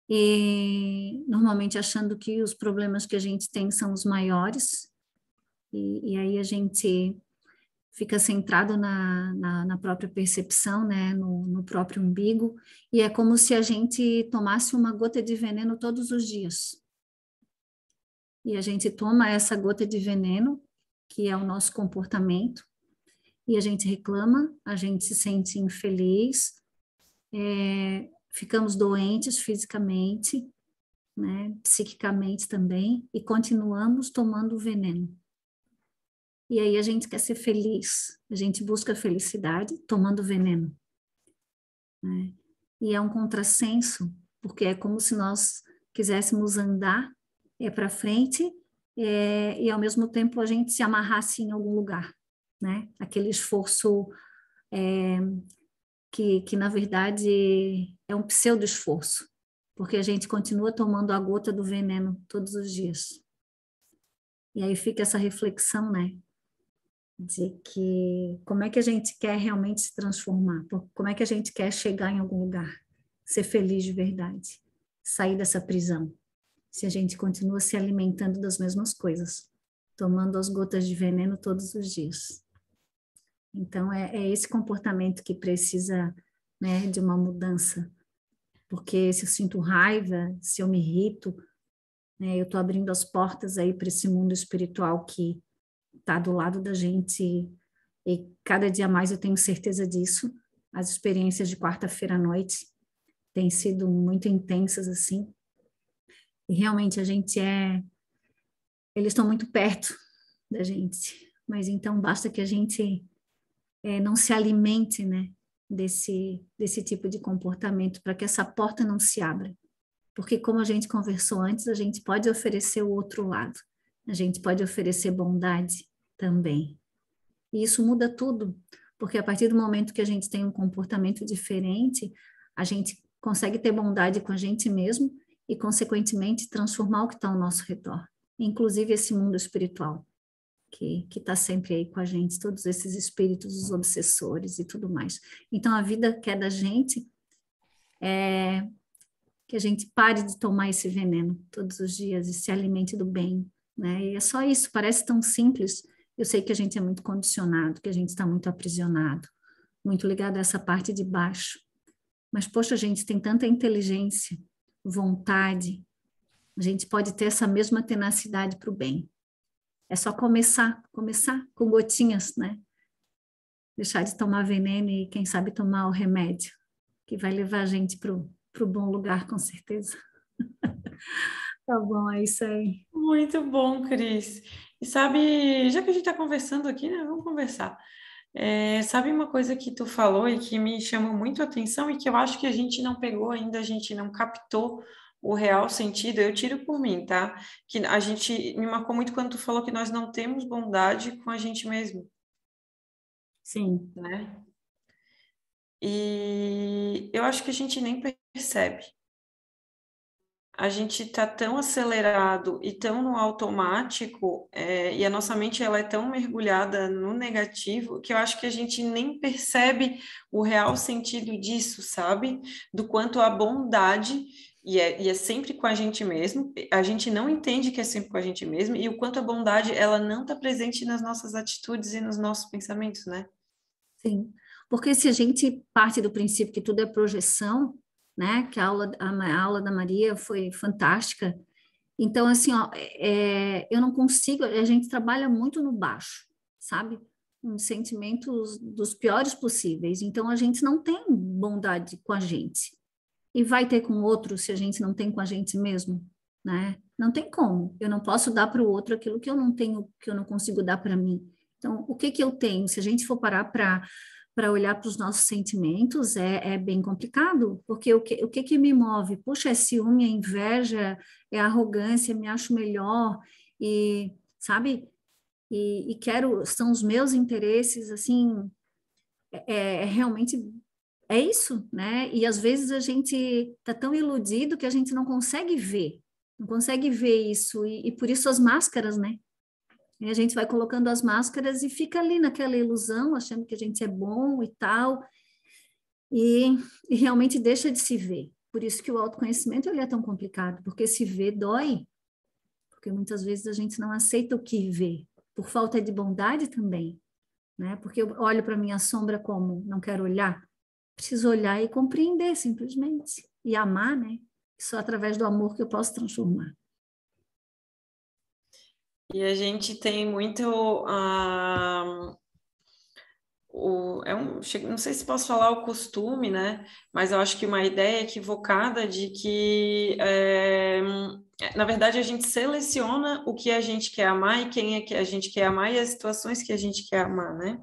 e normalmente achando que os problemas que a gente tem são os maiores, e aí a gente fica centrado na própria percepção, né, no próprio umbigo, e é como se a gente tomasse uma gota de veneno todos os dias. E a gente toma essa gota de veneno, que é o nosso comportamento, e a gente reclama, a gente se sente infeliz, ficamos doentes fisicamente, né, psiquicamente também, e continuamos tomando veneno. E aí a gente quer ser feliz, a gente busca felicidade tomando veneno, né? E é um contrassenso, porque é como se nós quiséssemos andar para frente e ao mesmo tempo a gente se amarrasse em algum lugar, né? Aquele esforço que na verdade é um pseudo-esforço, porque a gente continua tomando a gota do veneno todos os dias. E aí fica essa reflexão, né? De que como é que a gente quer realmente se transformar, como é que a gente quer chegar em algum lugar, ser feliz de verdade, sair dessa prisão, se a gente continua se alimentando das mesmas coisas, tomando as gotas de veneno todos os dias. Então é esse comportamento que precisa, né, de uma mudança, porque se eu sinto raiva, se eu me irrito, né, eu estou abrindo as portas aí para esse mundo espiritual que está do lado da gente, e cada dia mais eu tenho certeza disso. As experiências de quarta-feira à noite têm sido muito intensas, assim, e realmente eles estão muito perto da gente, mas então basta que a gente não se alimente, né, desse tipo de comportamento, para que essa porta não se abra, porque como a gente conversou antes, a gente pode oferecer o outro lado, a gente pode oferecer bondade também. E isso muda tudo, porque a partir do momento que a gente tem um comportamento diferente, a gente consegue ter bondade com a gente mesmo e, consequentemente, transformar o que está ao nosso redor, inclusive esse mundo espiritual, que está sempre aí com a gente, todos esses espíritos, os obsessores e tudo mais. Então, a vida quer da gente que a gente pare de tomar esse veneno todos os dias e se alimente do bem, né? E é só isso, parece tão simples. Eu sei que a gente é muito condicionado, que a gente está muito aprisionado, muito ligado a essa parte de baixo. Mas, poxa, a gente tem tanta inteligência, vontade, a gente pode ter essa mesma tenacidade para o bem. É só começar com gotinhas, né? deixar de tomar veneno e, quem sabe, tomar o remédio, que vai levar a gente para o bom lugar, com certeza. Tá bom, é isso aí. Muito bom, Cris. E sabe, já que a gente está conversando aqui, né? Vamos conversar. Sabe uma coisa que tu falou e que me chamou muito a atenção e que eu acho que a gente não pegou ainda, a gente não captou o real sentido, eu tiro por mim, tá? Que a gente me marcou muito quando tu falou que nós não temos bondade com a gente mesmo. Sim. Né? E eu acho que a gente nem percebe. A gente está tão acelerado e tão no automático, e a nossa mente ela é tão mergulhada no negativo, que eu acho que a gente nem percebe o real sentido disso, sabe? Do quanto a bondade, e é sempre com a gente mesmo, a gente não entende que é sempre com a gente mesmo, e o quanto a bondade ela não está presente nas nossas atitudes e nos nossos pensamentos, né? Sim, porque se a gente parte do princípio que tudo é projeção, né, que a aula da Maria foi fantástica, então, assim, ó, eu não consigo, a gente trabalha muito no baixo, sabe? Uns sentimentos dos piores possíveis, então a gente não tem bondade com a gente, e vai ter com o outro se a gente não tem com a gente mesmo, né? Não tem como, eu não posso dar para o outro aquilo que eu não tenho, que eu não consigo dar para mim. Então, o que que eu tenho? Se a gente for parar para olhar para os nossos sentimentos, é bem complicado, porque o que me move? Puxa, é ciúme, é inveja, é arrogância, me acho melhor, e, sabe? E quero, são os meus interesses, assim, realmente é isso, né? E às vezes a gente está tão iludido que a gente não consegue ver, não consegue ver isso, e por isso as máscaras, né? E a gente vai colocando as máscaras e fica ali naquela ilusão, achando que a gente é bom e tal, e realmente deixa de se ver. Por isso que o autoconhecimento ele é tão complicado, porque se ver dói, porque muitas vezes a gente não aceita o que vê, por falta de bondade também, né? Porque eu olho para minha sombra como não quero olhar, preciso olhar e compreender simplesmente, e amar, né? Só através do amor que eu posso transformar. E a gente tem muito não sei se posso falar o costume, né? Mas eu acho que uma ideia equivocada de que, na verdade, a gente seleciona o que a gente quer amar e quem é que a gente quer amar e as situações que a gente quer amar, né?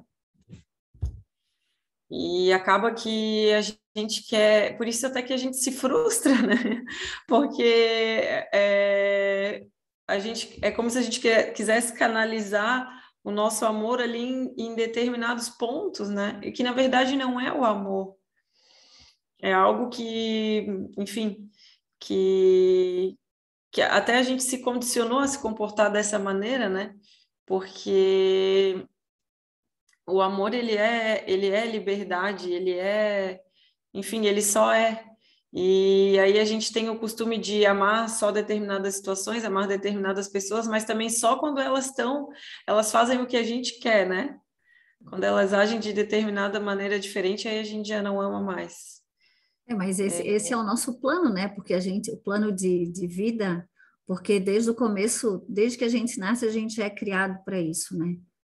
E acaba que a gente quer, por isso até que a gente se frustra, né? Porque a gente é como se a gente quisesse canalizar o nosso amor ali em determinados pontos, né? E que na verdade não é o amor. É algo que, enfim, que até a gente se condicionou a se comportar dessa maneira, né? Porque o amor ele é liberdade, enfim, ele só é. E aí a gente tem o costume de amar só determinadas situações, amar determinadas pessoas, mas também só quando elas fazem o que a gente quer, né? Quando elas agem de determinada maneira diferente, aí a gente já não ama mais. Mas esse é o nosso plano, né? Porque o plano de vida, porque desde o começo, desde que a gente nasce, a gente é criado para isso, né?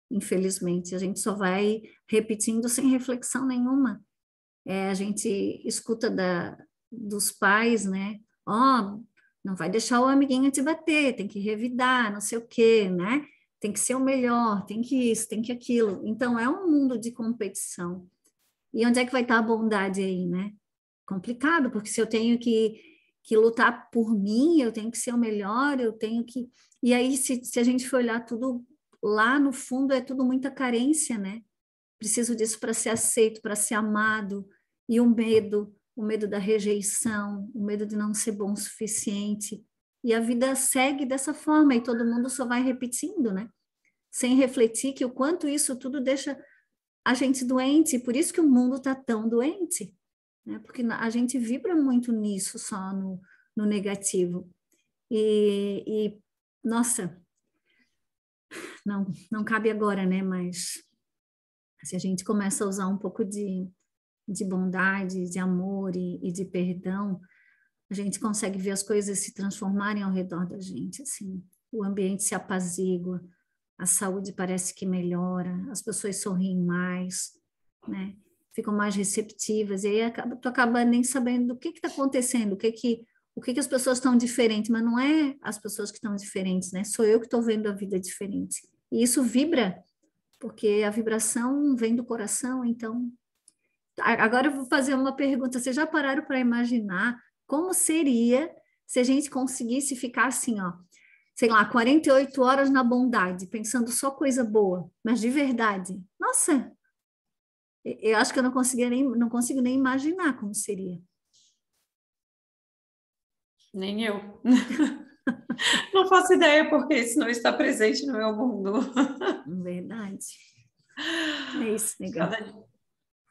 Infelizmente, a gente só vai repetindo sem reflexão nenhuma. A gente escuta dos pais, né? Não vai deixar o amiguinho te bater, tem que revidar, não sei o quê, né? Tem que ser o melhor, tem que isso, tem que aquilo. Então, é um mundo de competição. E onde é que vai estar a bondade aí, né? Complicado, porque se eu tenho que lutar por mim, eu tenho que ser o melhor, eu tenho que... E aí, se a gente for olhar tudo lá no fundo, é tudo muita carência, né? Preciso disso para ser aceito, para ser amado, e o medo da rejeição, o medo de não ser bom o suficiente. E a vida segue dessa forma, e todo mundo só vai repetindo, né? Sem refletir que o quanto isso tudo deixa a gente doente, e por isso que o mundo está tão doente, né? Porque a gente vibra muito nisso, só no negativo. E nossa, não cabe agora, né? Mas se a gente começa a usar um pouco de bondade, de amor e de perdão, a gente consegue ver as coisas se transformarem ao redor da gente, assim. O ambiente se apazigua, a saúde parece que melhora, as pessoas sorriem mais, né? Ficam mais receptivas, e aí tu acaba nem sabendo do que está acontecendo, o que as pessoas estão diferentes, mas não é as pessoas que estão diferentes, né? Sou eu que estou vendo a vida diferente. E isso vibra, porque a vibração vem do coração, então... Agora eu vou fazer uma pergunta, vocês já pararam para imaginar como seria se a gente conseguisse ficar assim, ó, sei lá, 48 horas na bondade, pensando só coisa boa, mas de verdade? Nossa! Eu acho que eu não consigo nem imaginar como seria. Nem eu. Não faço ideia, porque isso não está presente no meu mundo. Verdade. É isso, legal.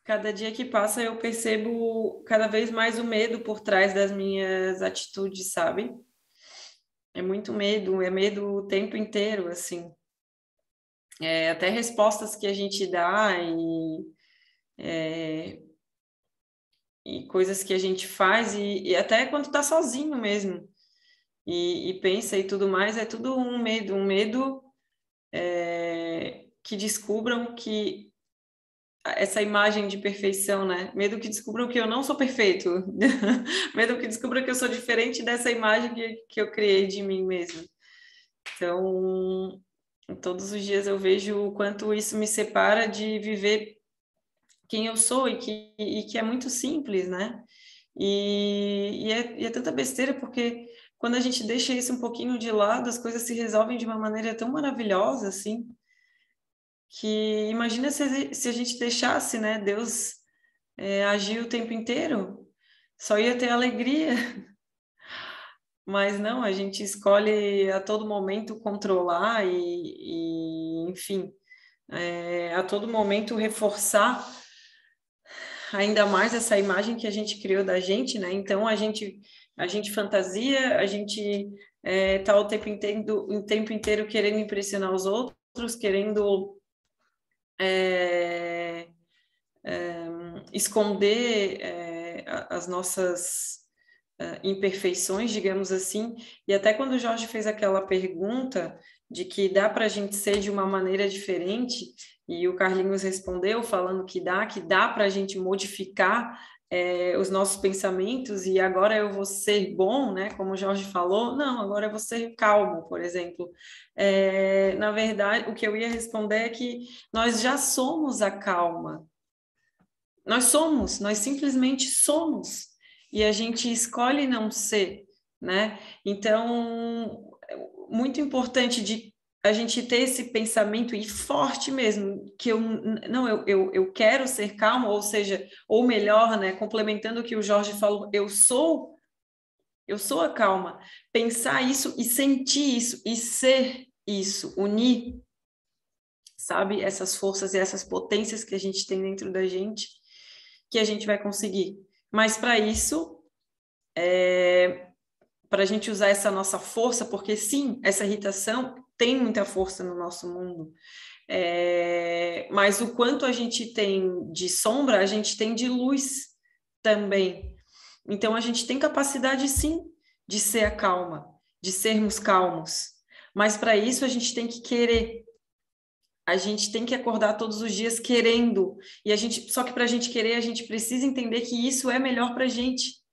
Cada dia que passa, eu percebo cada vez mais o medo por trás das minhas atitudes, sabe? É muito medo, é medo o tempo inteiro, assim. Até respostas que a gente dá e coisas que a gente faz, e até quando tá sozinho mesmo, e pensa e tudo mais, é tudo um medo que descubram que essa imagem de perfeição, né? Medo que descubram que eu não sou perfeito, medo que descubram que eu sou diferente dessa imagem que eu criei de mim mesmo. Então, todos os dias eu vejo o quanto isso me separa de viver quem eu sou e que é muito simples, né? E é tanta besteira, porque quando a gente deixa isso um pouquinho de lado, as coisas se resolvem de uma maneira tão maravilhosa, assim, que imagina se a gente deixasse, né, Deus agir o tempo inteiro, só ia ter alegria. Mas não, a gente escolhe a todo momento controlar e enfim, a todo momento reforçar ainda mais essa imagem que a gente criou da gente, né? Então a gente fantasia, a gente tá o tempo inteiro querendo impressionar os outros, querendo esconder as nossas imperfeições, digamos assim. E até quando o Jorge fez aquela pergunta de que dá para a gente ser de uma maneira diferente, e o Carlinhos respondeu falando que dá para a gente modificar os nossos pensamentos, e agora eu vou ser bom, né? Como o Jorge falou, não, agora eu vou ser calmo, por exemplo. Na verdade, o que eu ia responder é que nós já somos a calma. Nós simplesmente somos. E a gente escolhe não ser, né? Então, muito importante de a gente ter esse pensamento e forte mesmo, que eu quero ser calmo, ou seja, ou melhor, né, complementando o que o Jorge falou, eu sou a calma. Pensar isso e sentir isso e ser isso, unir, sabe, essas forças e essas potências que a gente tem dentro da gente, que a gente vai conseguir. Mas para isso, para a gente usar essa nossa força, porque sim, essa irritação tem muita força no nosso mundo, mas o quanto a gente tem de sombra, a gente tem de luz também. Então a gente tem capacidade sim de ser a calma, de sermos calmos, mas para isso a gente tem que querer. A gente tem que acordar todos os dias querendo, só que para a gente querer, a gente precisa entender que isso é melhor para a gente,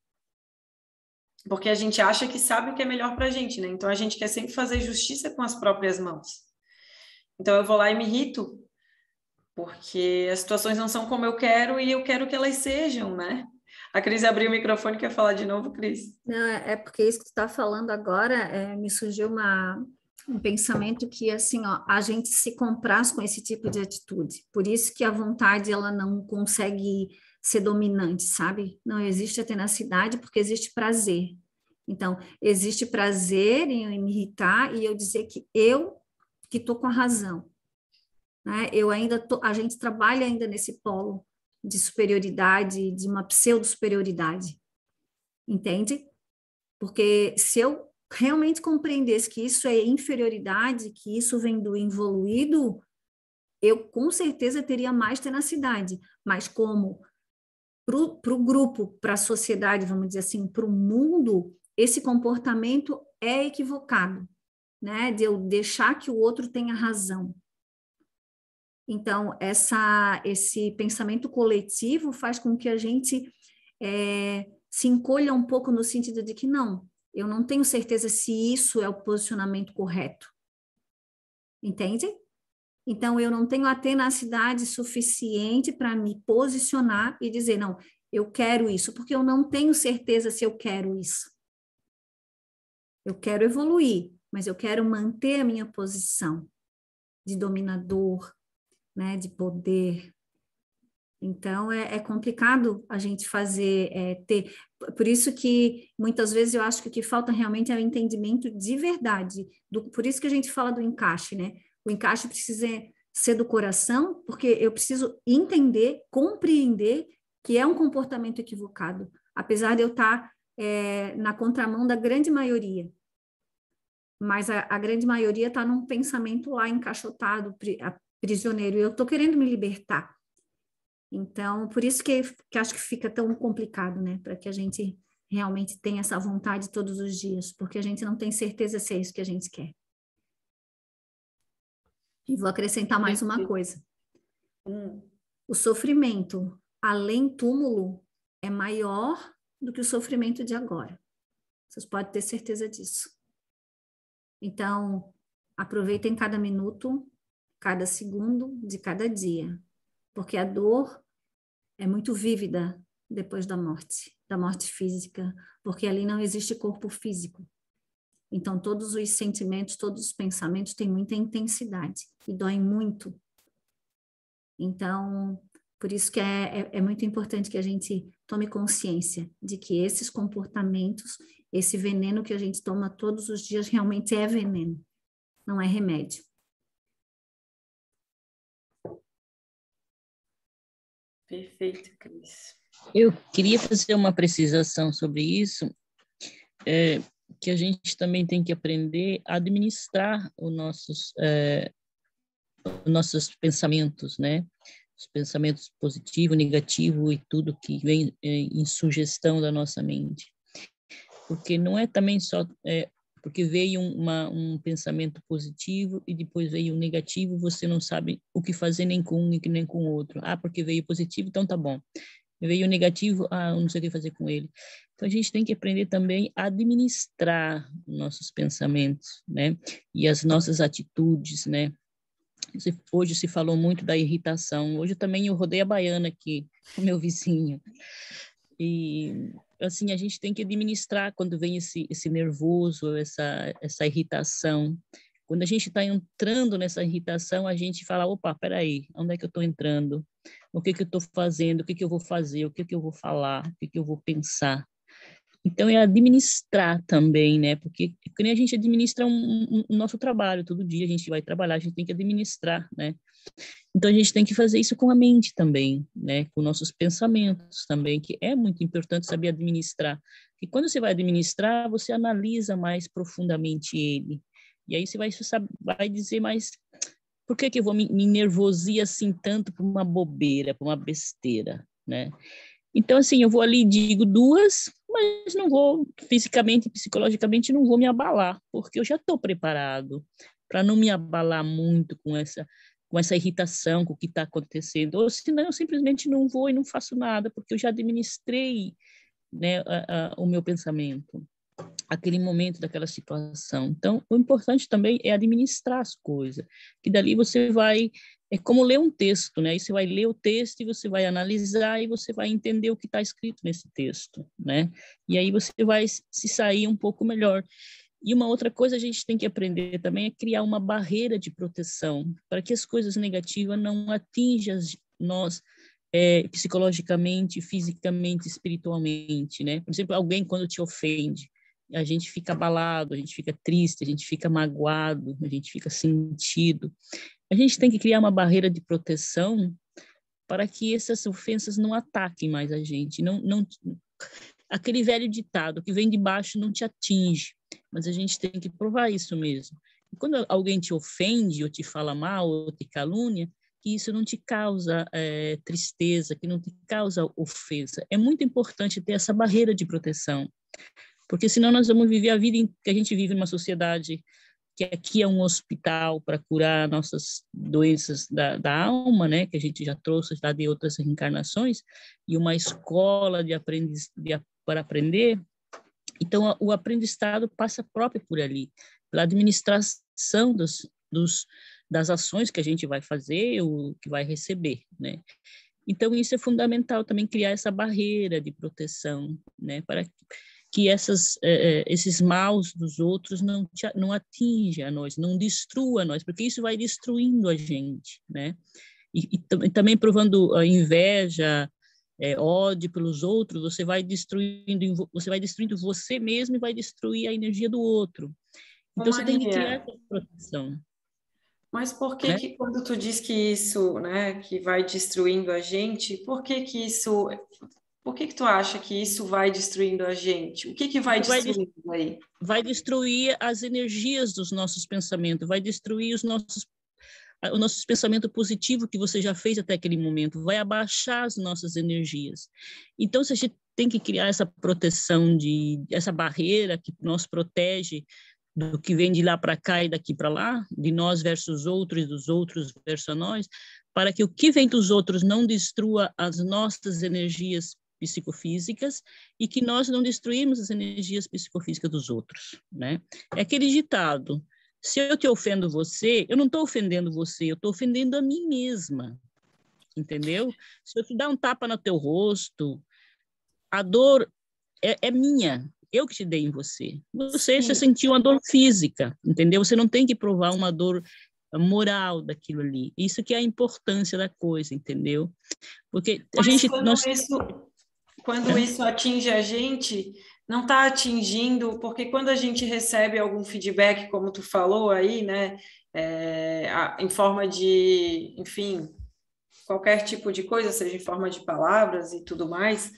porque a gente acha que sabe o que é melhor para a gente, né? Então a gente quer sempre fazer justiça com as próprias mãos. Então eu vou lá e me irrito, porque as situações não são como eu quero e eu quero que elas sejam, né? A Cris abriu o microfone, quer falar de novo, Cris? Não, é porque isso que tu está falando agora, me surgiu um pensamento que, assim, ó, a gente se compraz com esse tipo de atitude. Por isso que a vontade, ela não consegue ser dominante, sabe? Não existe a tenacidade porque existe prazer. Então, existe prazer em me irritar e eu dizer que eu que estou com a razão. Né? A gente trabalha ainda nesse polo de superioridade, de uma pseudo-superioridade. Entende? Porque se eu realmente compreendesse que isso é inferioridade, que isso vem do involuído, eu com certeza teria mais tenacidade. Mas como para o grupo, para a sociedade, vamos dizer assim, para o mundo, esse comportamento é equivocado, né? De eu deixar que o outro tenha razão. Então, esse pensamento coletivo faz com que a gente se encolha um pouco no sentido de que não, eu não tenho certeza se isso é o posicionamento correto. Entende? Então, eu não tenho a tenacidade suficiente para me posicionar e dizer, não, eu quero isso, porque eu não tenho certeza se eu quero isso. Eu quero evoluir, mas eu quero manter a minha posição de dominador, né, de poder. Então, é complicado a gente ter... Por isso que, muitas vezes, eu acho que o que falta realmente é o entendimento de verdade. Por isso que a gente fala do encaixe, né? O encaixe precisa ser do coração, porque eu preciso entender, compreender que é um comportamento equivocado, apesar de eu estar na contramão da grande maioria. Mas a grande maioria está num pensamento lá encaixotado, prisioneiro, e eu estou querendo me libertar. Então, por isso que acho que fica tão complicado, né? Para que a gente realmente tenha essa vontade todos os dias, porque a gente não tem certeza se é isso que a gente quer. E vou acrescentar mais uma coisa. O sofrimento além túmulo é maior do que o sofrimento de agora. Vocês podem ter certeza disso. Então, aproveitem cada minuto, cada segundo de cada dia, porque a dor é muito vívida depois da morte física, porque ali não existe corpo físico. Então, todos os sentimentos, todos os pensamentos têm muita intensidade e doem muito. Então, por isso que é muito importante que a gente tome consciência de que esses comportamentos, esse veneno que a gente toma todos os dias realmente é veneno, não é remédio. Perfeito, Cris. Eu queria fazer uma precisação sobre isso, que a gente também tem que aprender a administrar os nossos pensamentos, né? Os pensamentos positivo, negativo e tudo que vem em sugestão da nossa mente. Porque não é também só porque veio um pensamento positivo e depois veio um negativo, você não sabe o que fazer nem com um e nem com o outro. Ah, porque veio positivo, então tá bom. Veio negativo, eu não sei o que fazer com ele. Então, a gente tem que aprender também a administrar nossos pensamentos, né? E as nossas atitudes, né? Hoje se falou muito da irritação. Hoje também eu rodei a baiana aqui, com meu vizinho. E, assim, a gente tem que administrar quando vem esse nervoso, essa irritação. Quando a gente está entrando nessa irritação, a gente fala, opa, peraí, onde é que eu estou entrando? O que eu estou fazendo? O que eu vou fazer? O que eu vou falar? O que eu vou pensar? Então, é administrar também, né? Porque nem a gente administra o nosso trabalho, todo dia a gente vai trabalhar, a gente tem que administrar, né? Então, a gente tem que fazer isso com a mente também, né? Com nossos pensamentos também, que é muito importante saber administrar. E quando você vai administrar, você analisa mais profundamente ele. E aí você vai dizer mais, por que eu vou me nervosir assim tanto por uma bobeira, por uma besteira, né? Então, assim, eu vou ali e digo duas, mas não vou, fisicamente e psicologicamente, não vou me abalar, porque eu já estou preparado para não me abalar muito com essa irritação, com o que está acontecendo. Ou senão, eu simplesmente não vou e não faço nada, porque eu já administrei, né, o meu pensamento, aquele momento daquela situação. Então, o importante também é administrar as coisas, que dali você vai... É como ler um texto, né? Aí você vai ler o texto e você vai analisar e você vai entender o que está escrito nesse texto, né? E aí você vai se sair um pouco melhor. E uma outra coisa a gente tem que aprender também é criar uma barreira de proteção para que as coisas negativas não atinjam nós psicologicamente, fisicamente, espiritualmente, né? Por exemplo, alguém quando te ofende, a gente fica abalado, a gente fica triste, a gente fica magoado, a gente fica sentido. A gente tem que criar uma barreira de proteção para que essas ofensas não ataquem mais a gente. Aquele velho ditado, que vem de baixo não te atinge, mas a gente tem que provar isso mesmo. E quando alguém te ofende, ou te fala mal, ou te calúnia, que isso não te causa tristeza, que não te causa ofensa. É muito importante ter essa barreira de proteção, porque senão nós vamos viver a vida que a gente vive numa sociedade que aqui é um hospital para curar nossas doenças da alma, né, que a gente já trouxe já de outras reencarnações, e uma escola para aprender. Então, o aprendizado passa próprio por ali, pela administração das ações que a gente vai fazer ou que vai receber, né? Então, isso é fundamental também, criar essa barreira de proteção, né, para que esses maus dos outros não atinjam a nós, não destrua a nós, porque isso vai destruindo a gente, né? E também provando a inveja, ódio pelos outros, você vai destruindo você mesmo e vai destruir a energia do outro. Então, você tem que criar essa proteção. Mas por que que quando tu diz que isso, né, que vai destruindo a gente, por que que tu acha que isso vai destruindo a gente? O que vai destruindo aí? Vai destruir as energias dos nossos pensamentos, vai destruir o nosso pensamento positivo que você já fez até aquele momento, vai abaixar as nossas energias. Então, se a gente tem que criar essa proteção, essa barreira que nos protege do que vem de lá para cá e daqui para lá, de nós versus outros, dos outros versus nós, para que o que vem dos outros não destrua as nossas energias psicofísicas e que nós não destruímos as energias psicofísicas dos outros, né? É aquele ditado: se eu te ofendo você, eu não estou ofendendo você, eu estou ofendendo a mim mesma, entendeu? Se eu te dar um tapa no teu rosto, a dor é minha, eu que te dei em você. Você sentiu uma dor física, entendeu? Você não tem que provar uma dor moral daquilo ali. Isso que é a importância da coisa, entendeu? Porque quando isso atinge a gente, não está atingindo, porque quando a gente recebe algum feedback, como tu falou aí, né, em forma de, enfim, qualquer tipo de coisa, seja em forma de palavras e tudo mais,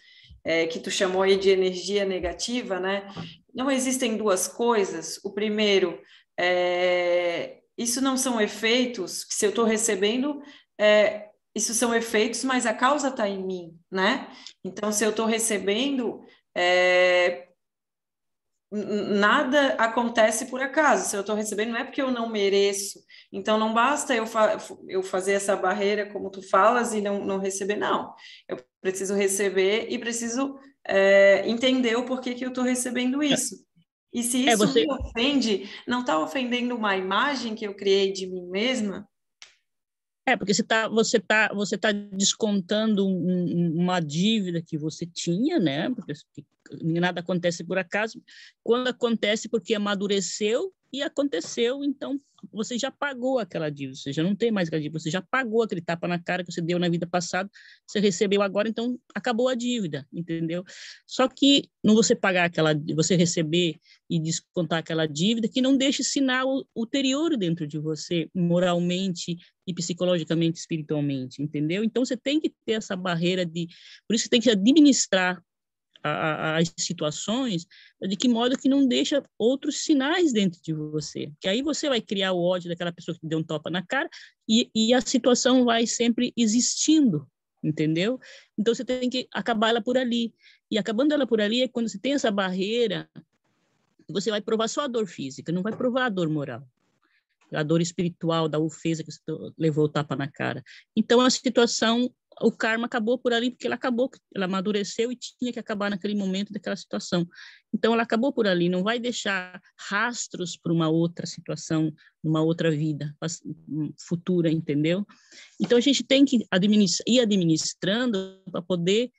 que tu chamou aí de energia negativa, né? Não existem duas coisas. O primeiro, isso não são efeitos, que se eu estou recebendo, isso são efeitos, mas a causa está em mim, né? Então, se eu estou recebendo, nada acontece por acaso. Se eu estou recebendo, não é porque eu não mereço. Então, não basta eu fazer essa barreira, como tu falas, e não receber, não. Eu preciso receber e preciso entender o porquê que eu estou recebendo isso. E se isso me ofende, não está ofendendo uma imagem que eu criei de mim mesma? Porque você tá descontando uma dívida que você tinha, né? Porque nada acontece por acaso. Quando acontece, porque amadureceu e aconteceu, então você já pagou aquela dívida, você já não tem mais aquela dívida, você já pagou aquele tapa na cara que você deu na vida passada, você recebeu agora, então acabou a dívida, entendeu? Só que não você pagar você receber e descontar aquela dívida, que não deixe sinal ulterior dentro de você, moralmente e psicologicamente, espiritualmente, entendeu? Então você tem que ter essa barreira por isso você tem que administrar as situações, de que modo que não deixa outros sinais dentro de você, que aí você vai criar o ódio daquela pessoa que deu um tapa na cara e a situação vai sempre existindo, entendeu? Então você tem que acabar ela por ali, e acabando ela por ali é quando você tem essa barreira, você vai provar só a dor física, não vai provar a dor moral, a dor espiritual da ofensa que você levou o tapa na cara. Então a situação, o karma acabou por ali, porque ela amadureceu e tinha que acabar naquele momento daquela situação. Então, ela acabou por ali, não vai deixar rastros para uma outra situação, uma outra vida futura, entendeu? Então, a gente tem que ir administrando para poder,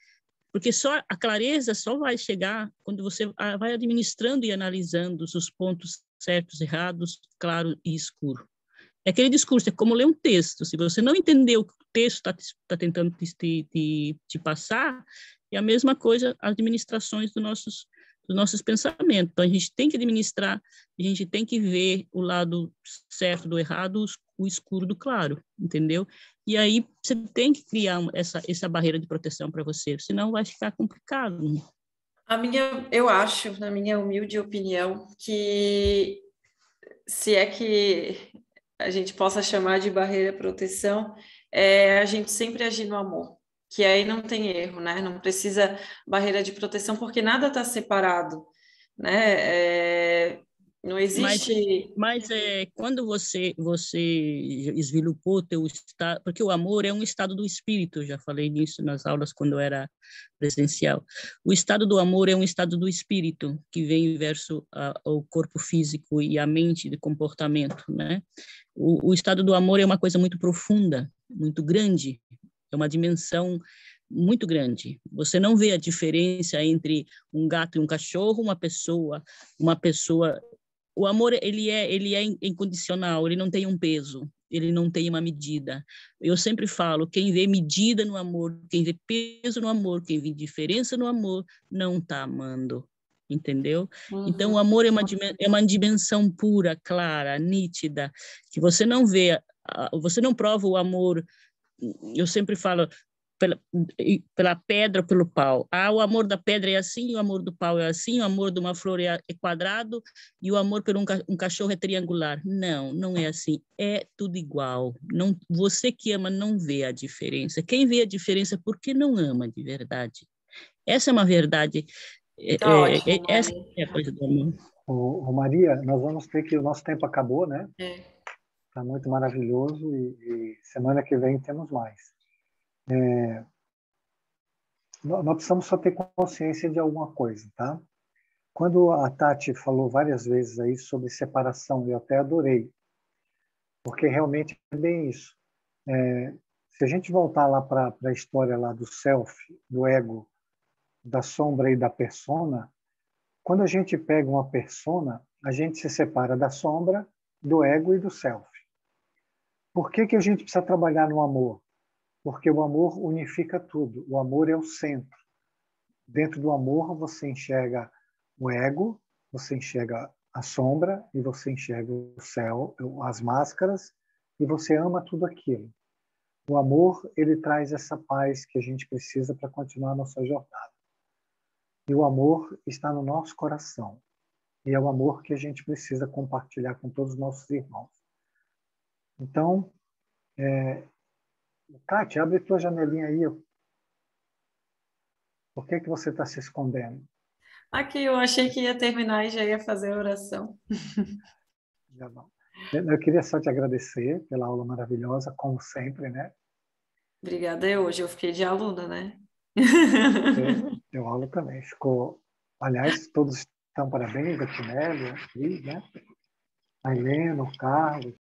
porque só a clareza só vai chegar quando você vai administrando e analisando os pontos certos, errados, claro e escuro. É aquele discurso, é como ler um texto. Se você não entendeu o que o texto está tentando te passar, é a mesma coisa as administrações dos nossos pensamentos. Então, a gente tem que administrar, a gente tem que ver o lado certo do errado, o escuro do claro, entendeu? E aí você tem que criar essa barreira de proteção para você, senão vai ficar complicado. Eu acho, na minha humilde opinião, que se é que a gente possa chamar de barreira proteção, a gente sempre agir no amor, que aí não tem erro, né? Não precisa barreira de proteção, porque nada está separado, né? Não existe... Mas quando você esvilupou o teu estado, porque o amor é um estado do espírito, eu já falei nisso nas aulas quando era presencial. O estado do amor é um estado do espírito, que vem verso o corpo físico e a mente de comportamento, né? O estado do amor é uma coisa muito profunda, muito grande, é uma dimensão muito grande. Você não vê a diferença entre um gato e um cachorro, uma pessoa. O amor, ele é incondicional, ele não tem um peso, ele não tem uma medida. Eu sempre falo, quem vê medida no amor, quem vê peso no amor, quem vê diferença no amor, não está amando, entendeu? Uhum. Então, o amor é uma dimensão pura, clara, nítida, que você não vê, você não prova o amor. Eu sempre falo, pela pedra, pelo pau. O amor da pedra é assim, o amor do pau é assim, o amor de uma flor é quadrado e o amor por um cachorro é triangular. Não, não é assim. É tudo igual. Não, você que ama não vê a diferença. Quem vê a diferença é porque não ama de verdade. Essa é uma verdade. Tá ótimo, Essa é a coisa do amor. Maria, nós vamos ter que... O nosso tempo acabou, né? Tá muito maravilhoso e semana que vem temos mais. Nós precisamos só ter consciência de alguma coisa, tá? Quando a Tati falou várias vezes aí sobre separação, eu até adorei, porque realmente é bem isso. Se a gente voltar lá para a história lá do self, do ego, da sombra e da persona, quando a gente pega uma persona, a gente se separa da sombra, do ego e do self. Por que a gente precisa trabalhar no amor? Porque o amor unifica tudo. O amor é o centro. Dentro do amor, você enxerga o ego, você enxerga a sombra e você enxerga o céu, as máscaras, e você ama tudo aquilo. O amor, ele traz essa paz que a gente precisa para continuar a nossa jornada. E o amor está no nosso coração. E é o amor que a gente precisa compartilhar com todos os nossos irmãos. Então, Tati, abre tua janelinha aí. Por que você está se escondendo? Aqui, eu achei que ia terminar e já ia fazer a oração. Já não. Eu queria só te agradecer pela aula maravilhosa, como sempre, né? Obrigada. Hoje eu fiquei de aluna, né? Deu aula também. Ficou... Aliás, todos estão parabéns, a Tinelli, a Cris, né? A Helena, o Carlos.